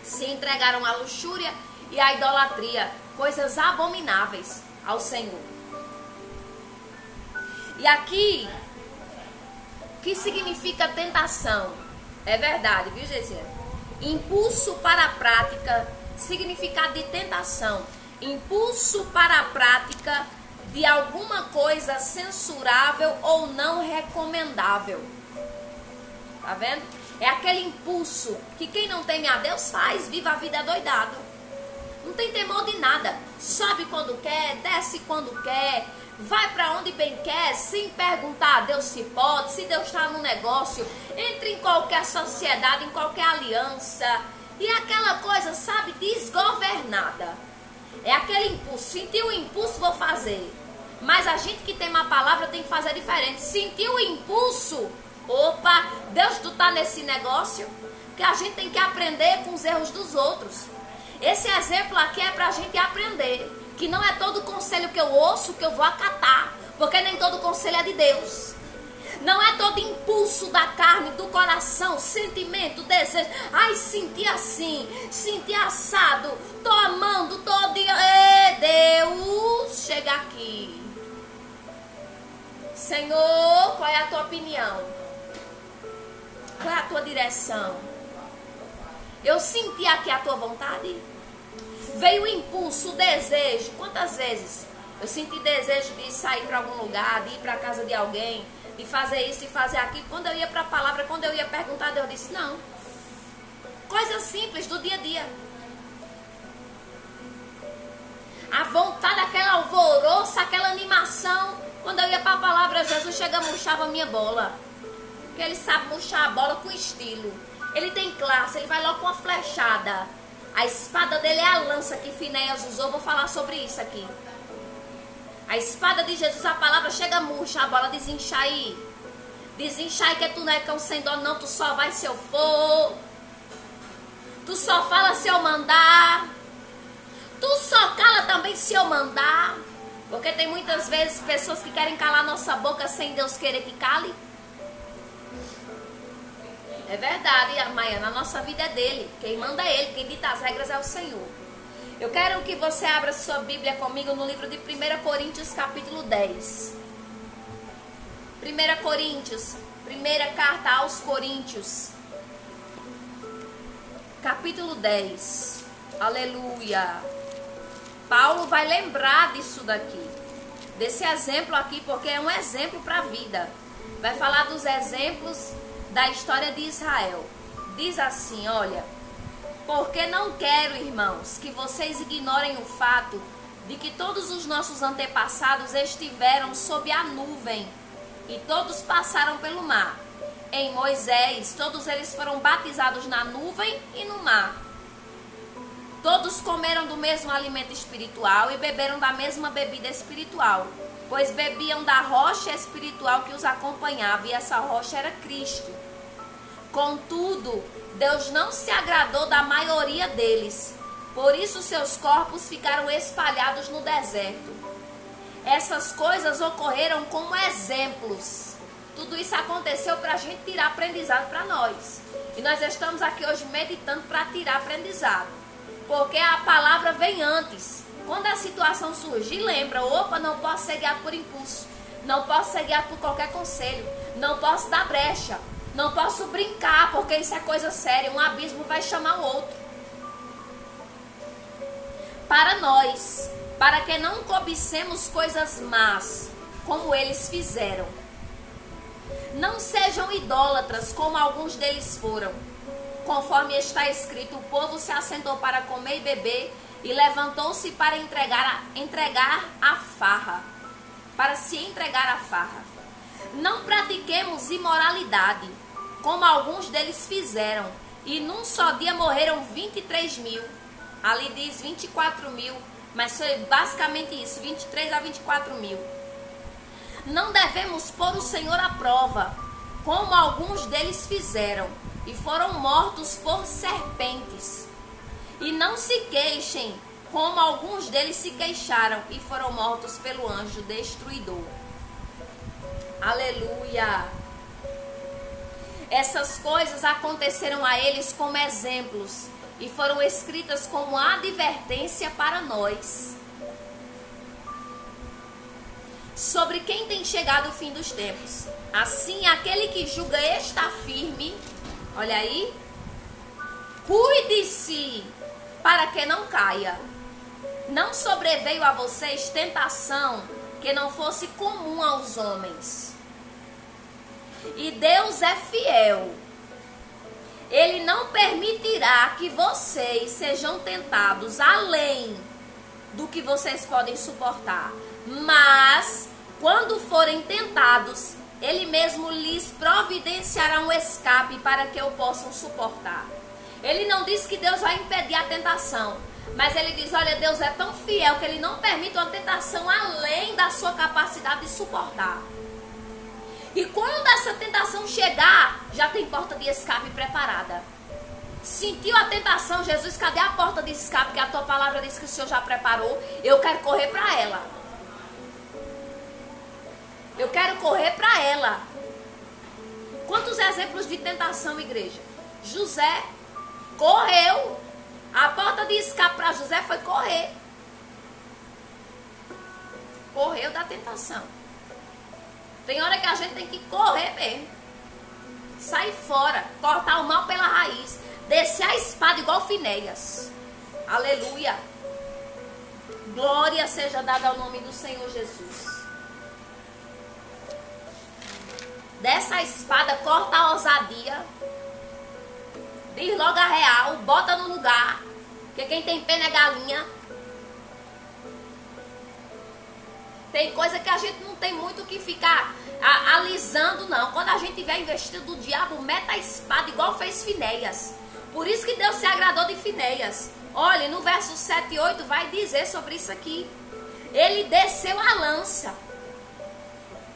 Se entregaram à luxúria e à idolatria, coisas abomináveis ao Senhor. E aqui, o que significa tentação? É verdade, viu, Geisiane? Impulso para a prática, significado de tentação. Impulso para a prática de alguma coisa censurável ou não recomendável. Tá vendo? É aquele impulso que quem não teme a Deus faz, vive a vida doidado. Não tem temor de nada. Sobe quando quer, desce quando quer, vai para onde bem quer, sem perguntar a Deus se pode, se Deus está no negócio. Entra em qualquer sociedade, em qualquer aliança. E aquela coisa, sabe, desgovernada. É aquele impulso. Sentiu o impulso, vou fazer. Mas a gente que tem uma palavra tem que fazer diferente. Sentiu o impulso, opa, Deus, tu tá nesse negócio? Que a gente tem que aprender com os erros dos outros. Esse exemplo aqui é pra gente aprender. Que não é todo conselho que eu ouço que eu vou acatar. Porque nem todo conselho é de Deus. Não é todo impulso da carne, do coração, sentimento, desejo. Ai, senti assim, senti assado, tô amando, tô odiando. Deus, chega aqui. Senhor, qual é a tua opinião? Qual é a tua direção? Eu senti aqui a tua vontade? Veio o impulso, o desejo. Quantas vezes eu senti desejo de sair para algum lugar, de ir para a casa de alguém, de fazer isso, de fazer aquilo. Quando eu ia para a palavra, quando eu ia perguntar, Deus disse, não. Coisas simples do dia a dia. A vontade, aquele alvoroço, aquela animação. Quando eu ia para a palavra, Jesus chega e murchava a minha bola. Porque ele sabe murchar a bola com estilo. Ele tem classe, ele vai logo com a flechada. A espada dele é a lança que Finéias usou. Vou falar sobre isso aqui. A espada de Jesus, a palavra chega murcha, a bola desincha aí. Desincha aí que tu não é cão sem dó, não. Tu só vai se eu for. Tu só fala se eu mandar. Tu só cala também se eu mandar. Porque tem muitas vezes pessoas que querem calar nossa boca sem Deus querer que cale. É verdade, Maiana, a nossa vida é dele. Quem manda é ele, quem dita as regras é o Senhor. Eu quero que você abra sua Bíblia comigo no livro de 1 Coríntios, capítulo 10. 1 Coríntios, primeira carta aos Coríntios, capítulo 10. Aleluia. Paulo vai lembrar disso daqui, desse exemplo aqui, porque é um exemplo para a vida. Vai falar dos exemplos da história de Israel. Diz assim, olha: porque não quero, irmãos, que vocês ignorem o fato de que todos os nossos antepassados estiveram sob a nuvem e todos passaram pelo mar. Em Moisés, todos eles foram batizados na nuvem e no mar. Todos comeram do mesmo alimento espiritual e beberam da mesma bebida espiritual, pois bebiam da rocha espiritual que os acompanhava, e essa rocha era Cristo. Contudo, Deus não se agradou da maioria deles, por isso seus corpos ficaram espalhados no deserto. Essas coisas ocorreram como exemplos. Tudo isso aconteceu para a gente tirar aprendizado para nós. E nós estamos aqui hoje meditando para tirar aprendizado. Porque a palavra vem antes. Quando a situação surgir, lembra, opa, não posso ser guiado por impulso. Não posso ser guiado por qualquer conselho. Não posso dar brecha. Não posso brincar, porque isso é coisa séria. Um abismo vai chamar o outro. Para nós, para que não cobicemos coisas más, como eles fizeram. Não sejam idólatras, como alguns deles foram. Conforme está escrito, o povo se assentou para comer e beber, e levantou-se para entregar a farra. Para se entregar a farra. Não pratiquemos imoralidade, como alguns deles fizeram, e num só dia morreram 23 mil. Ali diz 24 mil, mas foi basicamente isso, 23 a 24 mil. Não devemos pôr o Senhor à prova, como alguns deles fizeram, e foram mortos por serpentes. E não se queixem, como alguns deles se queixaram, e foram mortos pelo anjo destruidor. Aleluia! Essas coisas aconteceram a eles como exemplos, e foram escritas como advertência para nós, sobre quem tem chegado o fim dos tempos. Assim, aquele que julga está firme, olha aí, cuide-se para que não caia. Não sobreveio a vocês tentação que não fosse comum aos homens. E Deus é fiel. Ele não permitirá que vocês sejam tentados além do que vocês podem suportar. Mas, quando forem tentados, Ele mesmo lhes providenciará um escape para que o possam suportar. Ele não diz que Deus vai impedir a tentação, mas ele diz, olha, Deus é tão fiel que ele não permite uma tentação além da sua capacidade de suportar. E quando essa tentação chegar, já tem porta de escape preparada. Sentiu a tentação, Jesus, cadê a porta de escape que a tua palavra diz que o Senhor já preparou? Eu quero correr para ela. Eu quero correr para ela. Quantos exemplos de tentação, igreja? José correu. A porta de escape para José foi correr. Correu da tentação. Tem hora que a gente tem que correr mesmo. Sair fora, cortar o mal pela raiz. Descer a espada igual Finéias. Aleluia. Glória seja dada ao nome do Senhor Jesus. Dessa a espada, corta a ousadia. Diz logo a real, bota no lugar. Porque quem tem pena é galinha. Tem coisa que a gente não tem muito que ficar alisando, não. Quando a gente tiver investido do diabo, meta a espada igual fez Finéias. Por isso que Deus se agradou de Finéias. Olha, no verso 7 e 8 vai dizer sobre isso aqui. Ele desceu a lança.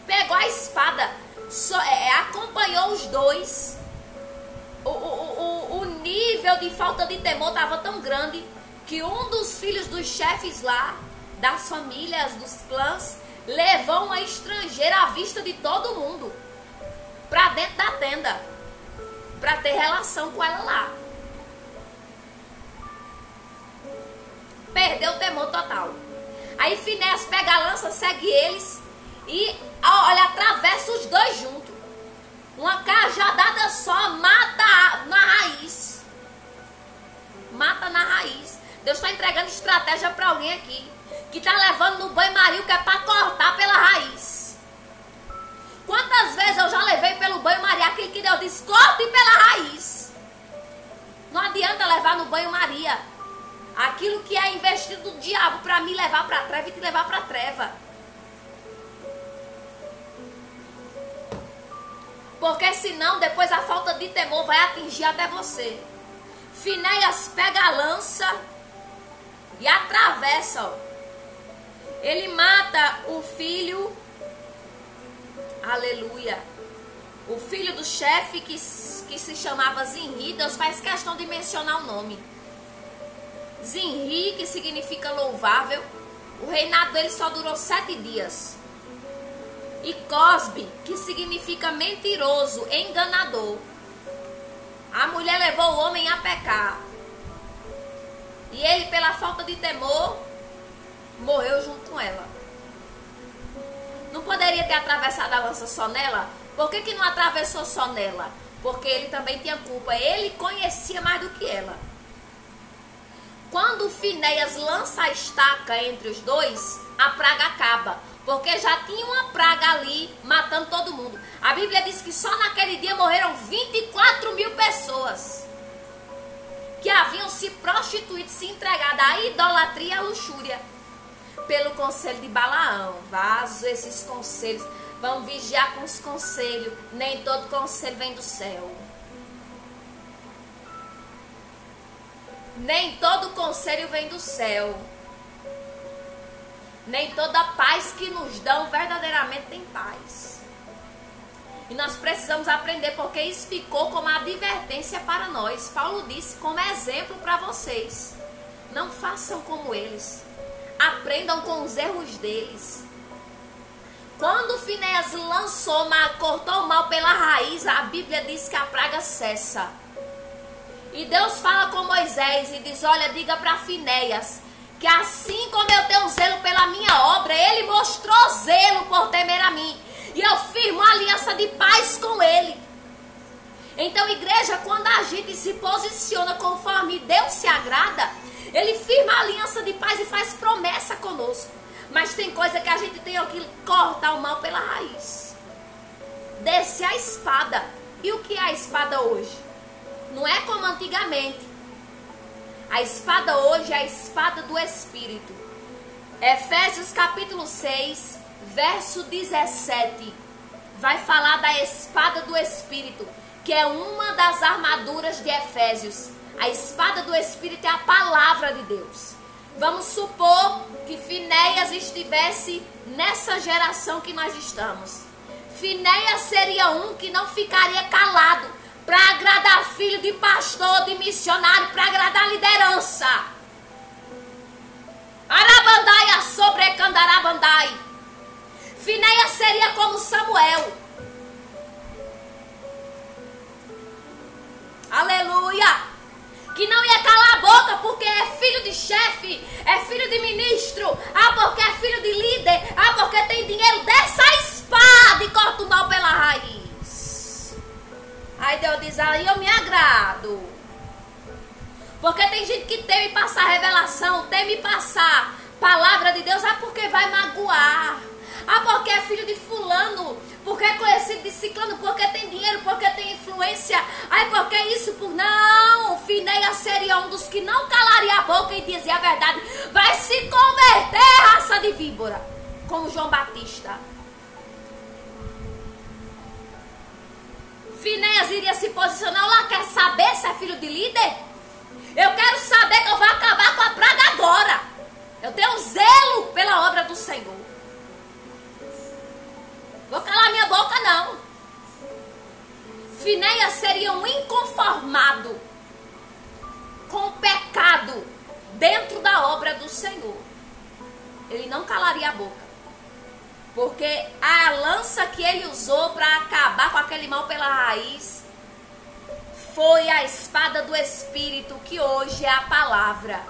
Pegou a espada. Acompanhou os dois. O nível de falta de temor estava tão grande que um dos filhos dos chefes lá, das famílias, dos clãs, levou uma estrangeira à vista de todo mundo para dentro da tenda, para ter relação com ela lá. Perdeu o temor total. Aí Finéias pega a lança, segue eles e, olha, atravessa os dois juntos. Uma cajadada só mata na raiz. Mata na raiz. Deus está entregando estratégia para alguém aqui que está levando no banho-maria que é para cortar pela raiz. Quantas vezes eu já levei pelo banho-maria aquilo que Deus disse, corte pela raiz. Não adianta levar no banho-maria aquilo que é investido do diabo para me levar para a treva e te levar para a treva. Porque senão depois a falta de temor vai atingir até você. Finéias pega a lança e atravessa, ó. Ele mata o filho, aleluia, o filho do chefe que se chamava Zinri. Deus faz questão de mencionar o nome. Zinri, que significa louvável. O reinado dele só durou 7 dias. E Cosbe, que significa mentiroso, enganador. A mulher levou o homem a pecar. E ele, pela falta de temor, morreu junto com ela. Não poderia ter atravessado a lança só nela? Por que não atravessou só nela? Porque ele também tinha culpa. Ele conhecia mais do que ela. Quando Finéias lança a estaca entre os dois, a praga acaba. Porque já tinha uma praga ali matando todo mundo. A Bíblia diz que só naquele dia morreram 24 mil pessoas que haviam se prostituído, se entregado à idolatria e à luxúria pelo conselho de Balaão. Vaso esses conselhos. Vamos vigiar com os conselhos. Nem todo conselho vem do céu. Nem todo conselho vem do céu. Nem toda paz que nos dão verdadeiramente tem paz. E nós precisamos aprender, porque isso ficou como advertência para nós. Paulo disse como exemplo para vocês. Não façam como eles. Aprendam com os erros deles. Quando Finéias cortou o mal pela raiz, a Bíblia diz que a praga cessa. E Deus fala com Moisés e diz, olha, diga para Finéias que assim como eu tenho zelo pela minha obra, ele mostrou zelo por temer a mim. E eu firmo a aliança de paz com ele. Então, igreja, quando a gente se posiciona conforme Deus se agrada, ele firma a aliança de paz e faz promessa conosco. Mas tem coisa que a gente tem que cortar o mal pela raiz. Desce a espada. E o que é a espada hoje? Não é como antigamente. A espada hoje é a espada do Espírito. Efésios capítulo 6, verso 17. Vai falar da espada do Espírito, que é uma das armaduras de Efésios. A espada do Espírito é a palavra de Deus. Vamos supor que Finéias estivesse nessa geração que nós estamos. Finéias seria um que não ficaria calado para agradar filho de pastor, de missionário, para agradar a liderança. Arabandai, sobrecandarabandai. Finéias seria como Samuel. Aleluia! Que não ia calar a boca porque é filho de chefe, é filho de ministro, porque é filho de líder, porque tem dinheiro, dessa espada e corta o mal pela raiz. Aí Deus diz, aí eu me agrado. Porque tem gente que teme passar revelação, teme passar palavra de Deus, porque vai magoar. Porque é filho de fulano, porque é conhecido de ciclano, porque tem dinheiro, porque tem influência. Porque isso, não. Finéias seria um dos que não calaria a boca e dizia a verdade. Vai se converter, raça de víbora, como João Batista. Finéias iria se posicionar lá, quer saber se é filho de líder? Eu quero saber que eu vou acabar com a praga agora. Eu tenho zelo pela obra do Senhor. Vou calar minha boca, não. Finéias seria um inconformado com o pecado dentro da obra do Senhor. Ele não calaria a boca. Porque a lança que ele usou para acabar com aquele mal pela raiz foi a espada do Espírito, que hoje é a palavra.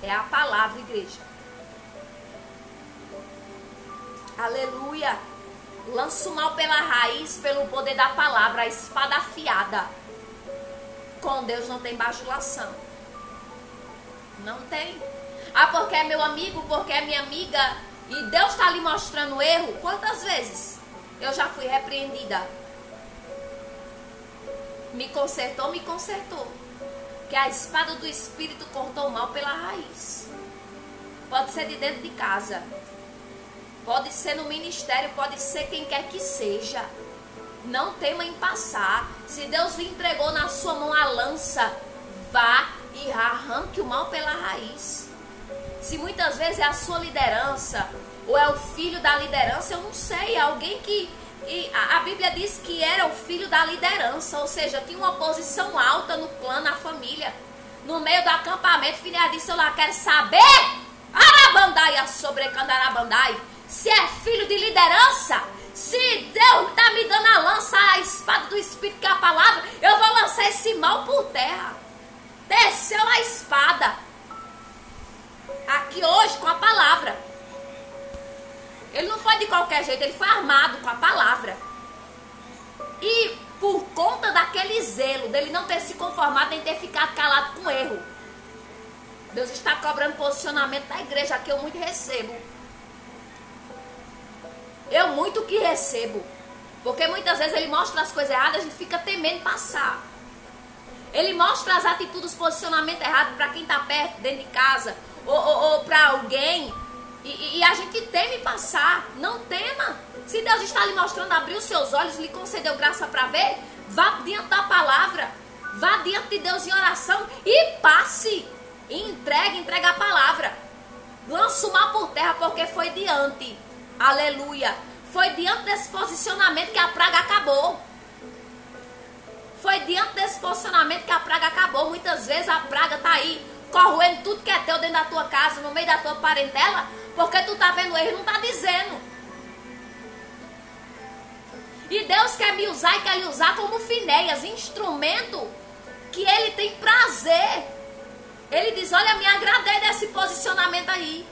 É a palavra, igreja. Aleluia. Lança o mal pela raiz, pelo poder da palavra, a espada afiada. Com Deus não tem bajulação. Não tem. Porque é meu amigo, porque é minha amiga, e Deus está lhe mostrando o erro. Quantas vezes eu já fui repreendida? Me consertou, me consertou. Que a espada do Espírito cortou o mal pela raiz. Pode ser de dentro de casa. Pode ser no ministério, pode ser quem quer que seja. Não tema em passar. Se Deus lhe entregou na sua mão a lança, vá e arranque o mal pela raiz. Se muitas vezes é a sua liderança, ou é o filho da liderança, eu não sei, é alguém que... a Bíblia diz que era o filho da liderança, ou seja, tinha uma posição alta no clã, na família. No meio do acampamento, filha disse, eu lá quero saber, Arabandai, sobrecandarabandai, se é filho de liderança, se Deus está me dando a lança, a espada do Espírito, que é a palavra, eu vou lançar esse mal por terra. Desceu a espada. Aqui hoje com a palavra. Ele não foi de qualquer jeito, ele foi armado com a palavra. E por conta daquele zelo, dele não ter se conformado, nem ter ficado calado com erro, Deus está cobrando posicionamento da igreja, que eu muito recebo. Eu muito que recebo. Porque muitas vezes ele mostra as coisas erradas, a gente fica temendo passar. Ele mostra as atitudes, posicionamento errado para quem está perto, dentro de casa, ou para alguém, e a gente teme passar. Não tema. Se Deus está lhe mostrando, abriu os seus olhos, lhe concedeu graça para ver, vá diante da palavra, vá diante de Deus em oração e passe, e entregue a palavra. Lança o mal por terra, porque foi diante, aleluia, foi diante desse posicionamento que a praga acabou. Foi diante desse posicionamento que a praga acabou. Muitas vezes a praga está aí, corroendo tudo que é teu dentro da tua casa, no meio da tua parentela, porque tu está vendo ele, não está dizendo. E Deus quer me usar e quer lhe usar como Finéias, instrumento que ele tem prazer. Ele diz, olha, me agradei desse posicionamento aí.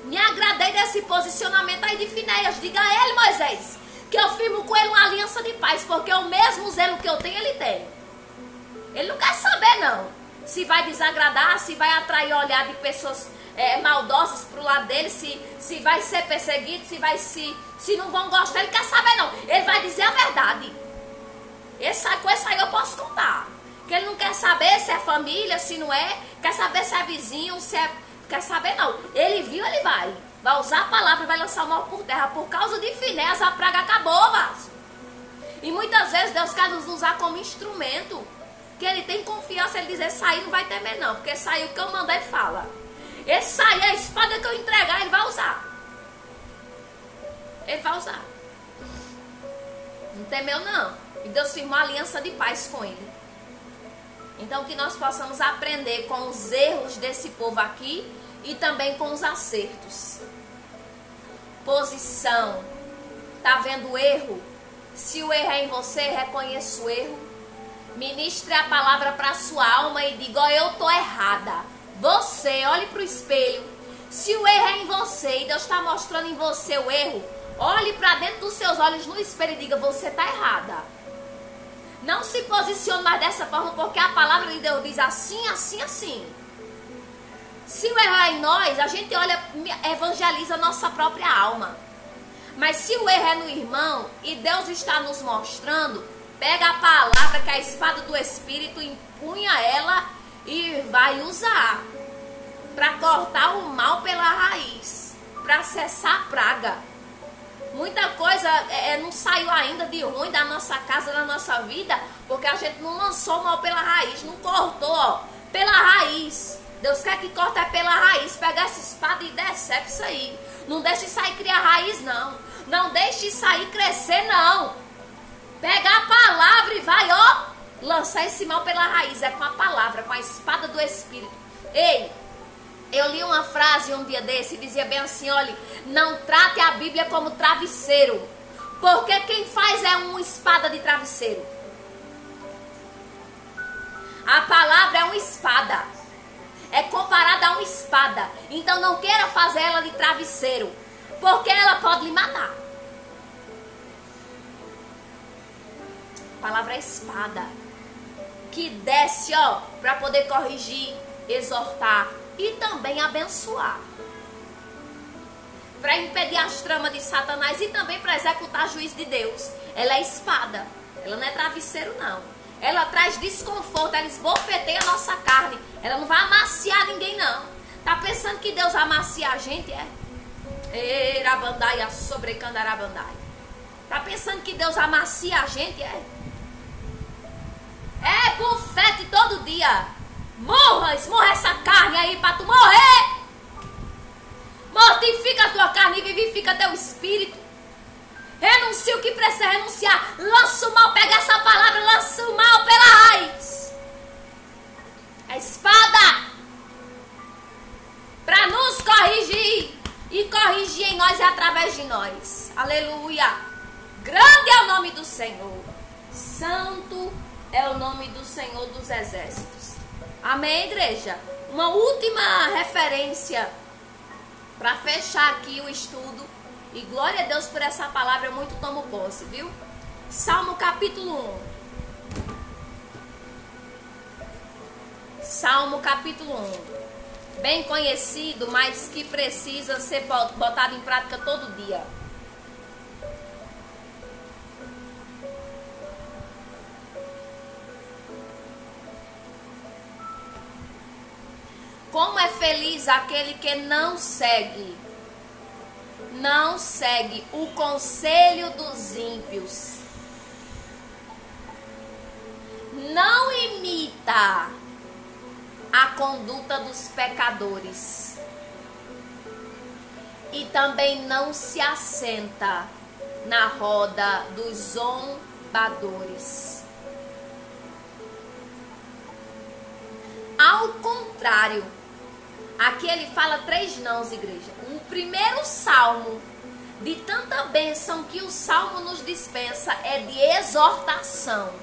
Me agradei desse posicionamento aí de Finéias. Diga a ele, Moisés, que eu firmo com ele uma aliança de paz, porque o mesmo zelo que eu tenho, ele tem. Ele não quer saber, não, se vai desagradar, se vai atrair o olhar de pessoas maldosas pro lado dele, se vai ser perseguido, se não vão gostar. Ele quer saber, não. Ele vai dizer a verdade. Com esse aí eu posso contar. Que ele não quer saber se é família, se não é, quer saber se é vizinho, se é... Quer saber, não. Ele viu, ele vai. Vai usar a palavra e vai lançar o mal por terra. Por causa de Finéias, a praga acabou, vaso. E muitas vezes Deus quer nos usar como instrumento. Que ele tem confiança, ele diz, esse aí não vai temer não. Porque esse aí o que eu mandar ele fala. Esse aí, a espada que eu entregar, ele vai usar. Ele vai usar. Não temeu não. E Deus firmou a aliança de paz com ele. Então que nós possamos aprender com os erros desse povo aqui e também com os acertos. Posição. Tá vendo o erro? Se o erro é em você, reconheça o erro. Ministre a palavra para a sua alma e diga, ó, eu tô errada. Você, olhe para o espelho. Se o erro é em você e Deus está mostrando em você o erro, olhe para dentro dos seus olhos no espelho e diga, você tá errada. Não se posicione mais dessa forma, porque a palavra de Deus diz assim, assim, assim. Se o erro é em nós, a gente olha, evangeliza a nossa própria alma. Mas se o erro é no irmão e Deus está nos mostrando, pega a palavra que é a espada do Espírito, empunha ela e vai usar para cortar o mal pela raiz, para cessar a praga. Muita coisa não saiu ainda de ruim da nossa casa, da nossa vida, porque a gente não lançou o mal pela raiz, não cortou, ó, pela raiz. Deus quer que corte pela raiz. Pega essa espada e decepe isso aí. Não deixe isso aí criar raiz, não. Não deixe isso aí crescer, não. Pega a palavra e vai, ó, lançar esse mal pela raiz. É com a palavra, com a espada do Espírito. Ei, eu li uma frase um dia desse e dizia bem assim, olha, não trate a Bíblia como travesseiro, porque quem faz é uma espada de travesseiro. A palavra é uma espada, é comparada a uma espada. Então não queira fazer ela de travesseiro, porque ela pode lhe matar. A palavra é espada, que desce, ó, para poder corrigir, exortar e também abençoar, para impedir as tramas de Satanás e também para executar juízo de Deus. Ela é espada, ela não é travesseiro não. Ela traz desconforto, ela esbofeteia a nossa carne. Ela não vai amaciar ninguém não. Tá pensando que Deus amacia a gente, é? Erabandaia sobrecandarabandaia. Tá pensando que Deus amacia a gente, é? É bufete todo dia. Morra essa carne aí pra tu morrer. Mortifica a tua carne e vivifica teu espírito. Renuncia o que precisa renunciar. Lança o mal, pega essa palavra, lança o mal pela raiz. A espada para nos corrigir e corrigir em nós e através de nós. Aleluia. Grande é o nome do Senhor. Santo é o nome do Senhor dos exércitos. Amém, igreja? Uma última referência para fechar aqui o estudo. E glória a Deus por essa palavra, eu muito tomo posse, viu? Salmo capítulo 1. Salmo capítulo 1. Bem conhecido, mas que precisa ser botado em prática todo dia. Como é feliz aquele que não segue o conselho dos ímpios, não imita a conduta dos pecadores e também não se assenta na roda dos zombadores. Ao contrário, aqui ele fala 3 nãos, igreja. O primeiro salmo, de tanta bênção que o salmo nos dispensa, é de exortação.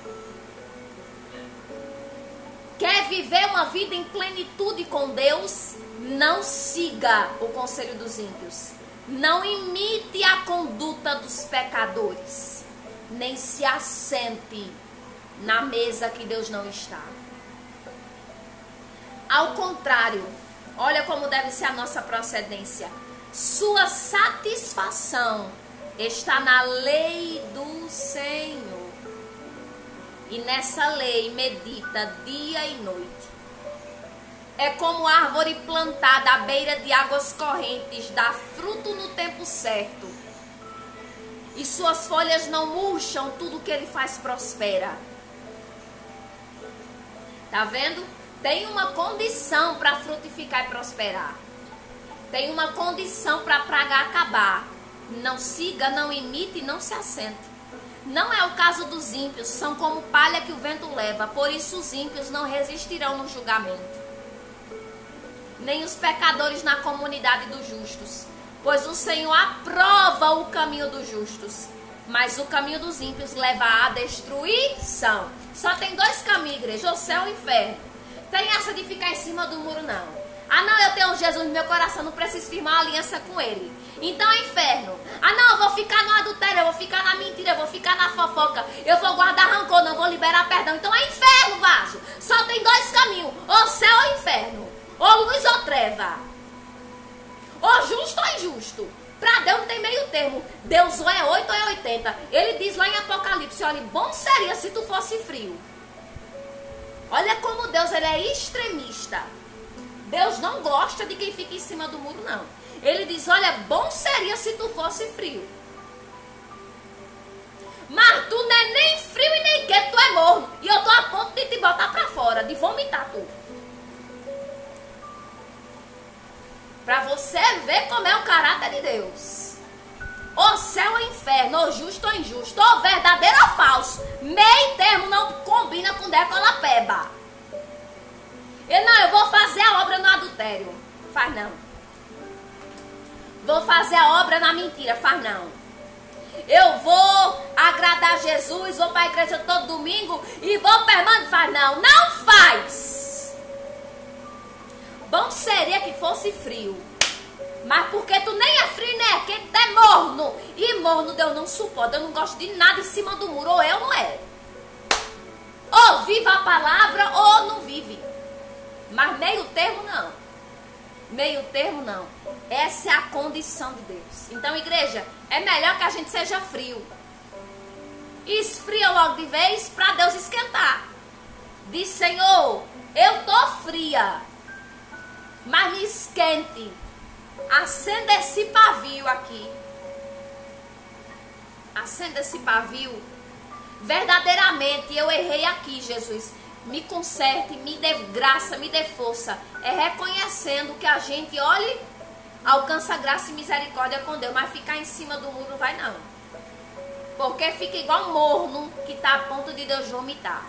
Quer viver uma vida em plenitude com Deus? Não siga o conselho dos ímpios. Não imite a conduta dos pecadores. Nem se assente na mesa que Deus não está. Ao contrário, olha como deve ser a nossa procedência. Sua satisfação está na lei do Senhor. E nessa lei medita dia e noite. É como árvore plantada à beira de águas correntes, dá fruto no tempo certo. E suas folhas não murcham, tudo que ele faz prospera. Tá vendo? Tem uma condição para frutificar e prosperar. Tem uma condição para a praga acabar. Não siga, não imite e não se assente. Não é o caso dos ímpios, são como palha que o vento leva. Por isso os ímpios não resistirão no julgamento. Nem os pecadores na comunidade dos justos. Pois o Senhor aprova o caminho dos justos, mas o caminho dos ímpios leva à destruição. Só tem dois caminhos, igreja, o céu e o inferno. Tem essa de ficar em cima do muro, não. Ah, não, eu tenho Jesus no meu coração, não preciso firmar uma aliança com ele. Então é inferno. Ah, não, eu vou ficar no adultério, eu vou ficar na mentira, eu vou ficar na fofoca, eu vou guardar rancor, não vou liberar perdão. Então é inferno, vaso. Só tem dois caminhos, ou céu ou inferno. Ou luz ou treva. Ou justo ou injusto. Para Deus não tem meio termo. Deus ou é 8 ou é 80. Ele diz lá em Apocalipse, olha, bom seria se tu fosse frio. Olha como Deus, ele é extremista. Deus não gosta de quem fica em cima do muro, não. Ele diz, olha, bom seria se tu fosse frio. Mas tu não é nem frio e nem quente, tu é morno. E eu tô a ponto de te botar pra fora, de vomitar tu. Pra você ver como é o caráter de Deus. Ou céu ou inferno, ou justo ou injusto, ou verdadeiro ou falso. Meio termo não combina com decola peba. Eu vou fazer a obra no adultério. Faz não. Vou fazer a obra na mentira. Faz não. Eu vou agradar Jesus, vou para a igreja todo domingo e vou permanecer. Faz não. Não faz. Bom seria que fosse frio. Mas porque tu nem é frio, nem é quente, é morno. E morno Deus não suporta. Eu não gosto de nada em cima do muro. Ou é ou não é. Ou vive a palavra ou não vive. Mas meio termo não. Meio termo não. Essa é a condição de Deus. Então, igreja, é melhor que a gente seja frio. Esfria logo de vez para Deus esquentar. Diz, Senhor, eu tô fria, mas me esquente. Acenda esse pavio aqui. Acenda esse pavio. Verdadeiramente eu errei aqui, Jesus. Me conserte, me dê graça, me dê força. É reconhecendo que a gente, olhe, alcança graça e misericórdia com Deus. Mas ficar em cima do muro não vai não. Porque fica igual morno que está a ponto de Deus vomitar.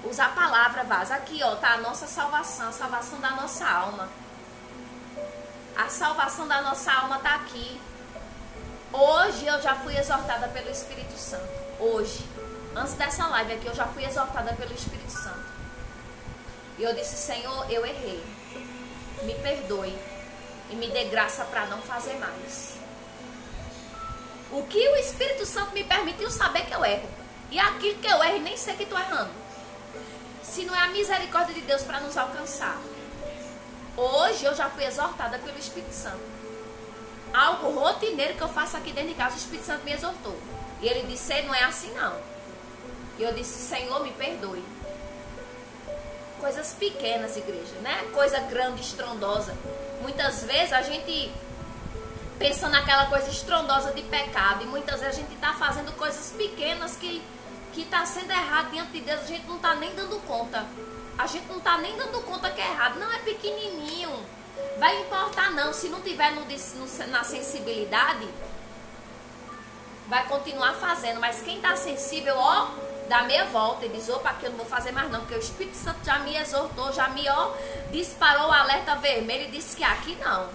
Usa a palavra, vaza. Aqui, ó, tá a nossa salvação, a salvação da nossa alma. A salvação da nossa alma está aqui. Hoje eu já fui exortada pelo Espírito Santo. Hoje, antes dessa live aqui, eu já fui exortada pelo Espírito Santo. E eu disse, Senhor, eu errei. Me perdoe. E me dê graça para não fazer mais. O que o Espírito Santo me permitiu saber que eu erro. E aquilo que eu erro, nem sei que estou errando. Se não é a misericórdia de Deus para nos alcançar. Hoje eu já fui exortada pelo Espírito Santo. Algo rotineiro que eu faço aqui dentro de casa, o Espírito Santo me exortou. E ele disse, não é assim não. E eu disse, Senhor, me perdoe. Coisas pequenas, igreja, né? Coisa grande, estrondosa. Muitas vezes a gente pensa naquela coisa estrondosa de pecado. E muitas vezes a gente está fazendo coisas pequenas que está sendo errado diante de Deus. A gente não está nem dando conta. A gente não está nem dando conta que é errado. Não, é pequenininho. Vai importar não. Se não tiver na sensibilidade, vai continuar fazendo. Mas quem está sensível, ó, dá meia volta e diz, opa, aqui eu não vou fazer mais não. Porque o Espírito Santo já me exortou, já me, ó, disparou o alerta vermelho e disse que aqui não.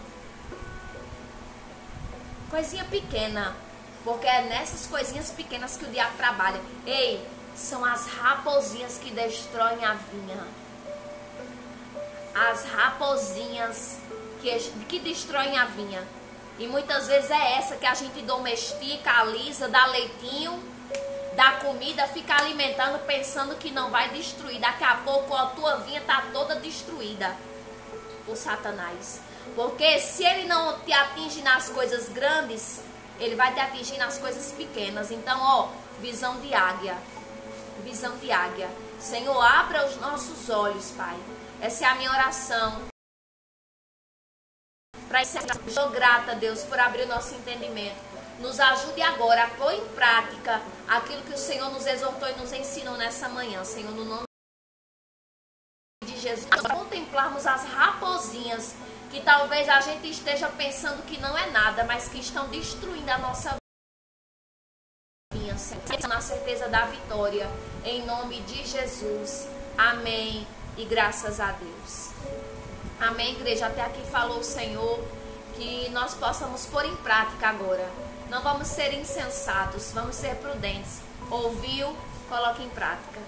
Coisinha pequena. Porque é nessas coisinhas pequenas que o diabo trabalha. Ei, são as raposinhas que destroem a vinha. As raposinhas que destroem a vinha. E muitas vezes é essa que a gente domestica, alisa, dá leitinho, dá comida, fica alimentando, pensando que não vai destruir. Daqui a pouco a tua vinha está toda destruída por Satanás. Porque se ele não te atinge nas coisas grandes, ele vai te atingir nas coisas pequenas. Então, ó, visão de águia. Visão de águia. Senhor, abra os nossos olhos, Pai. Essa é a minha oração. Para encerrar, estou grata, Deus, por abrir o nosso entendimento. Nos ajude agora a pôr em prática aquilo que o Senhor nos exortou e nos ensinou nessa manhã, Senhor, no nome de Jesus. Contemplarmos as raposinhas que talvez a gente esteja pensando que não é nada, mas que estão destruindo a nossa vida, na certeza da vitória, em nome de Jesus. Amém e graças a Deus. Amém, igreja. Até aqui falou o Senhor, que nós possamos pôr em prática agora. Não vamos ser insensatos, vamos ser prudentes. Ouviu, coloque em prática.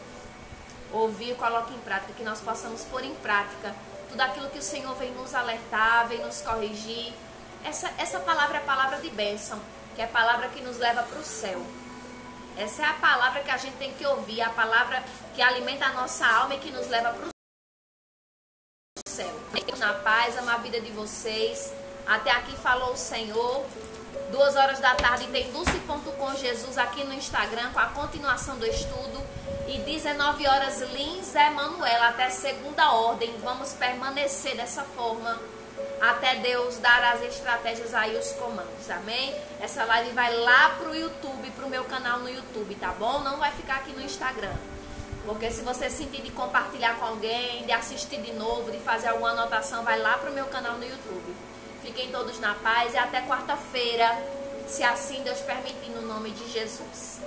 Ouviu, coloque em prática, que nós possamos pôr em prática tudo aquilo que o Senhor vem nos alertar, vem nos corrigir. Essa palavra é a palavra de bênção, que é a palavra que nos leva para o céu. Essa é a palavra que a gente tem que ouvir, a palavra que alimenta a nossa alma e que nos leva para o céu. Na paz, amo a vida de vocês. Até aqui falou o Senhor. 2 horas da tarde tem Dulce.com Jesus aqui no Instagram com a continuação do estudo. E 19 horas Lins Emanuela até segunda ordem. Vamos permanecer dessa forma até Deus dar as estratégias aí, os comandos, amém? Essa live vai lá pro YouTube, pro meu canal no YouTube, tá bom? Não vai ficar aqui no Instagram. Porque se você sentir de compartilhar com alguém, de assistir de novo, de fazer alguma anotação, vai lá pro meu canal no YouTube. Fiquem todos na paz e até quarta-feira, se assim Deus permitir, no nome de Jesus.